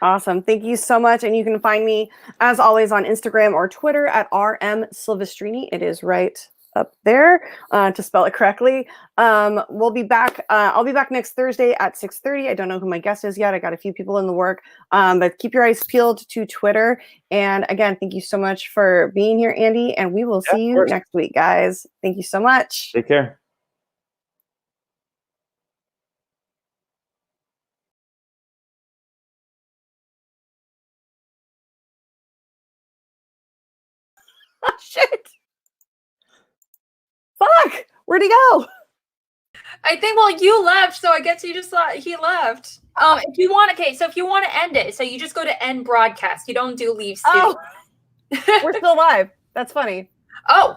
Awesome. Thank you so much. And you can find me, as always, on Instagram or Twitter at RM Silvestrini. It is right up there to spell it correctly. We'll be back. I'll be back next Thursday at 6:30. I don't know who my guest is yet. I got a few people in the work, but keep your eyes peeled to Twitter. And again, thank you so much for being here, Andy. And we will see you next week, guys. Thank you so much. Take care. Oh, shit. Fuck. Where'd he go? I think, well, you left, so I guess you just thought he left. If you want, okay, so if you want to end it, so you just go to end broadcast. You don't do leave. Oh, we're still live. That's funny. Oh,